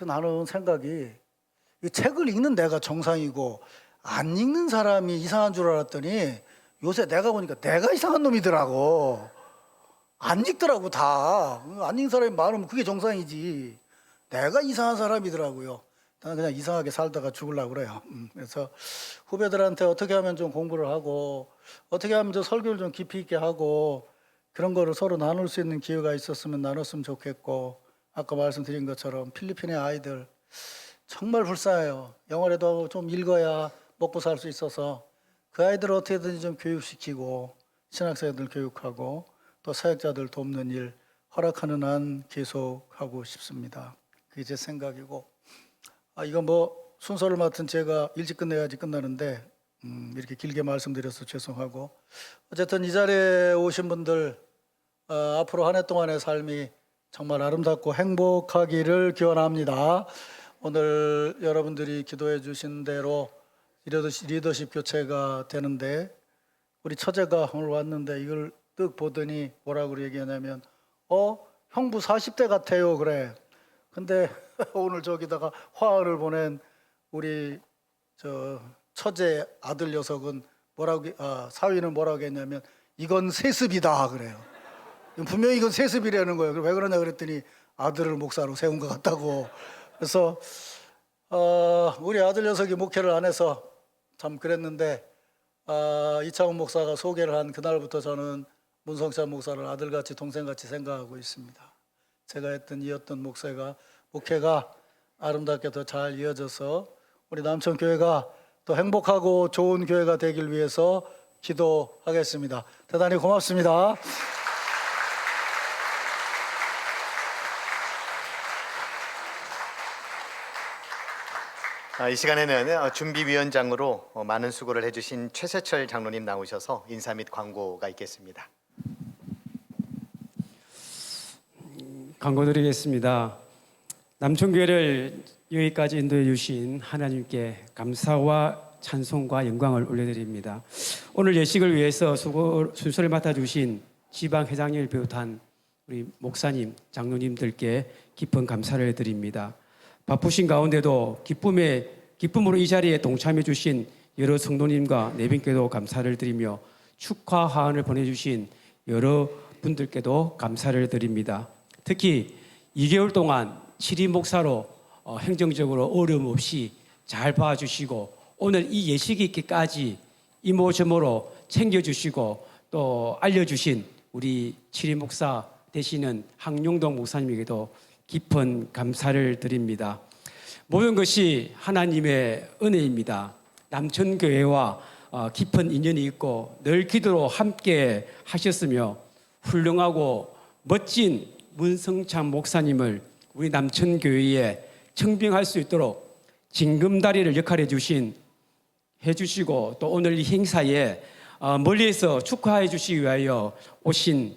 나는 생각이 이 책을 읽는 내가 정상이고 안 읽는 사람이 이상한 줄 알았더니 요새 내가 보니까 내가 이상한 놈이더라고. 안 읽더라고 다. 안 읽는 사람이 많으면 그게 정상이지. 내가 이상한 사람이더라고요. 나는 그냥 이상하게 살다가 죽으려고 그래요. 그래서 후배들한테 어떻게 하면 좀 공부를 하고 어떻게 하면 좀 설교를 좀 깊이 있게 하고 그런 거를 서로 나눌 수 있는 기회가 있었으면 나눴으면 좋겠고 아까 말씀드린 것처럼 필리핀의 아이들 정말 불쌍해요. 영어라도 좀 읽어야 먹고 살 수 있어서 그 아이들을 어떻게든지 좀 교육시키고 신학생들 교육하고 또 사역자들 돕는 일 허락하는 한 계속하고 싶습니다. 그게 제 생각이고 이건 뭐 순서를 맡은 제가 일찍 끝내야지 끝나는데 이렇게 길게 말씀드려서 죄송하고 어쨌든 이 자리에 오신 분들 앞으로 한 해 동안의 삶이 정말 아름답고 행복하기를 기원합니다. 오늘 여러분들이 기도해 주신 대로 리더십 교체가 되는데 우리 처제가 오늘 왔는데 이걸 뜩 보더니 뭐라고 얘기하냐면 형부 40대 같아요 그래. 근데 오늘 저기다가 화를 보낸 우리 처제 아들 녀석은 사위는 뭐라고 했냐면 이건 세습이다 그래요. 분명히 이건 세습이라는 거예요. 왜 그러냐 그랬더니 아들을 목사로 세운 것 같다고. 그래서 우리 아들 녀석이 목회를 안 해서 참 그랬는데 이창훈 목사가 소개를 한 그날부터 저는 문성찬 목사를 아들같이 동생같이 생각하고 있습니다. 제가 했던 이었던 목회가 아름답게 더 잘 이어져서 우리 남천교회가 더 행복하고 좋은 교회가 되길 위해서 기도하겠습니다. 대단히 고맙습니다. 이 시간에는 준비위원장으로 많은 수고를 해주신 최세철 장로님 나오셔서 인사 및 광고가 있겠습니다. 광고 드리겠습니다. 남천교회를 여기까지 인도해 주신 하나님께 감사와 찬송과 영광을 올려드립니다. 오늘 예식을 위해서 순서를 맡아주신 지방회장님을 비롯한 우리 목사님, 장로님들께 깊은 감사를 드립니다. 바쁘신 가운데도 기쁨으로 이 자리에 동참해 주신 여러 성도님과 내빈께도 감사를 드리며 축하 화환을 보내주신 여러 분들께도 감사를 드립니다. 특히 2개월 동안 7인 목사로 행정적으로 어려움 없이 잘 봐주시고 오늘 이 예식이 있기까지 이모저모로 챙겨주시고 또 알려주신 우리 7인 목사 되시는 항용동 목사님에게도 깊은 감사를 드립니다. 모든 것이 하나님의 은혜입니다. 남천교회와 깊은 인연이 있고 늘 기도로 함께 하셨으며 훌륭하고 멋진 문성찬 목사님을 우리 남천교회에 청빙할 수 있도록 징검다리를 역할해 주시고 또 오늘 이 행사에 멀리에서 축하해 주시기 위하여 오신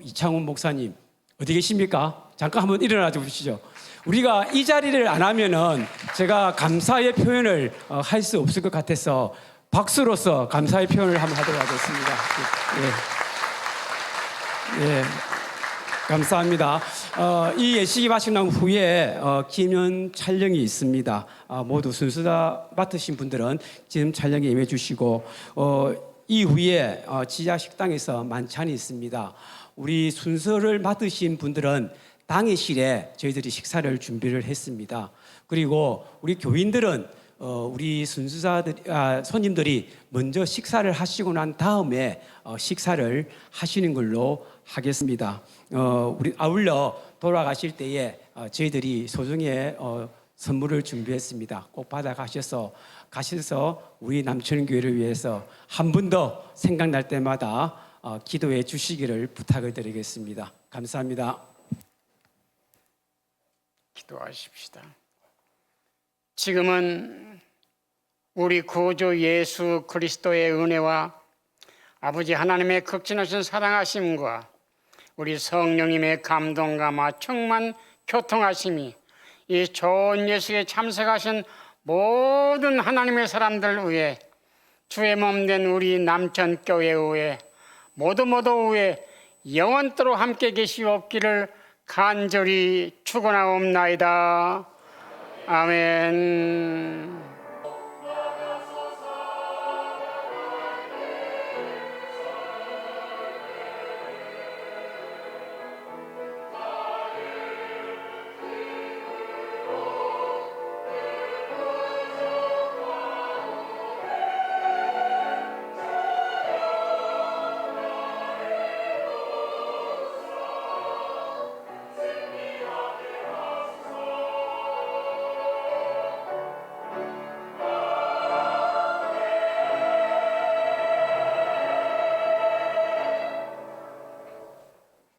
이창훈 목사님 어디 계십니까? 잠깐 한번 일어나 주시죠. 우리가 이 자리를 안 하면은 제가 감사의 표현을 할 수 없을 것 같아서 박수로서 감사의 표현을 한번 하도록 하겠습니다. 예, 감사합니다. 이 예식이 마치고 난 후에 기념 촬영이 있습니다. 모두 순서다 맡으신 분들은 지금 촬영에 임해 주시고 이후에 지하 식당에서 만찬이 있습니다. 우리 순서를 맡으신 분들은 당회실에 저희들이 식사를 준비를 했습니다. 그리고 우리 교인들은 우리 손님들이 먼저 식사를 하시고 난 다음에 식사를 하시는 걸로 하겠습니다. 우리 아울러 돌아가실 때에 저희들이 소정의 선물을 준비했습니다. 꼭 받아가셔서 우리 남천교회를 위해서 한 번 더 생각날 때마다 기도해 주시기를 부탁을 드리겠습니다. 감사합니다. 기도하십시다. 지금은 우리 구주 예수 그리스도의 은혜와 아버지 하나님의 극진하신 사랑하심과 우리 성령님의 감동감화 충만 교통하심이 이 좋은 예수에 참석하신 모든 하나님의 사람들 위해 주의 몸된 우리 남천교회 위해 모두 위해 영원토록 함께 계시옵기를 간절히 축원하옵나이다. 아멘.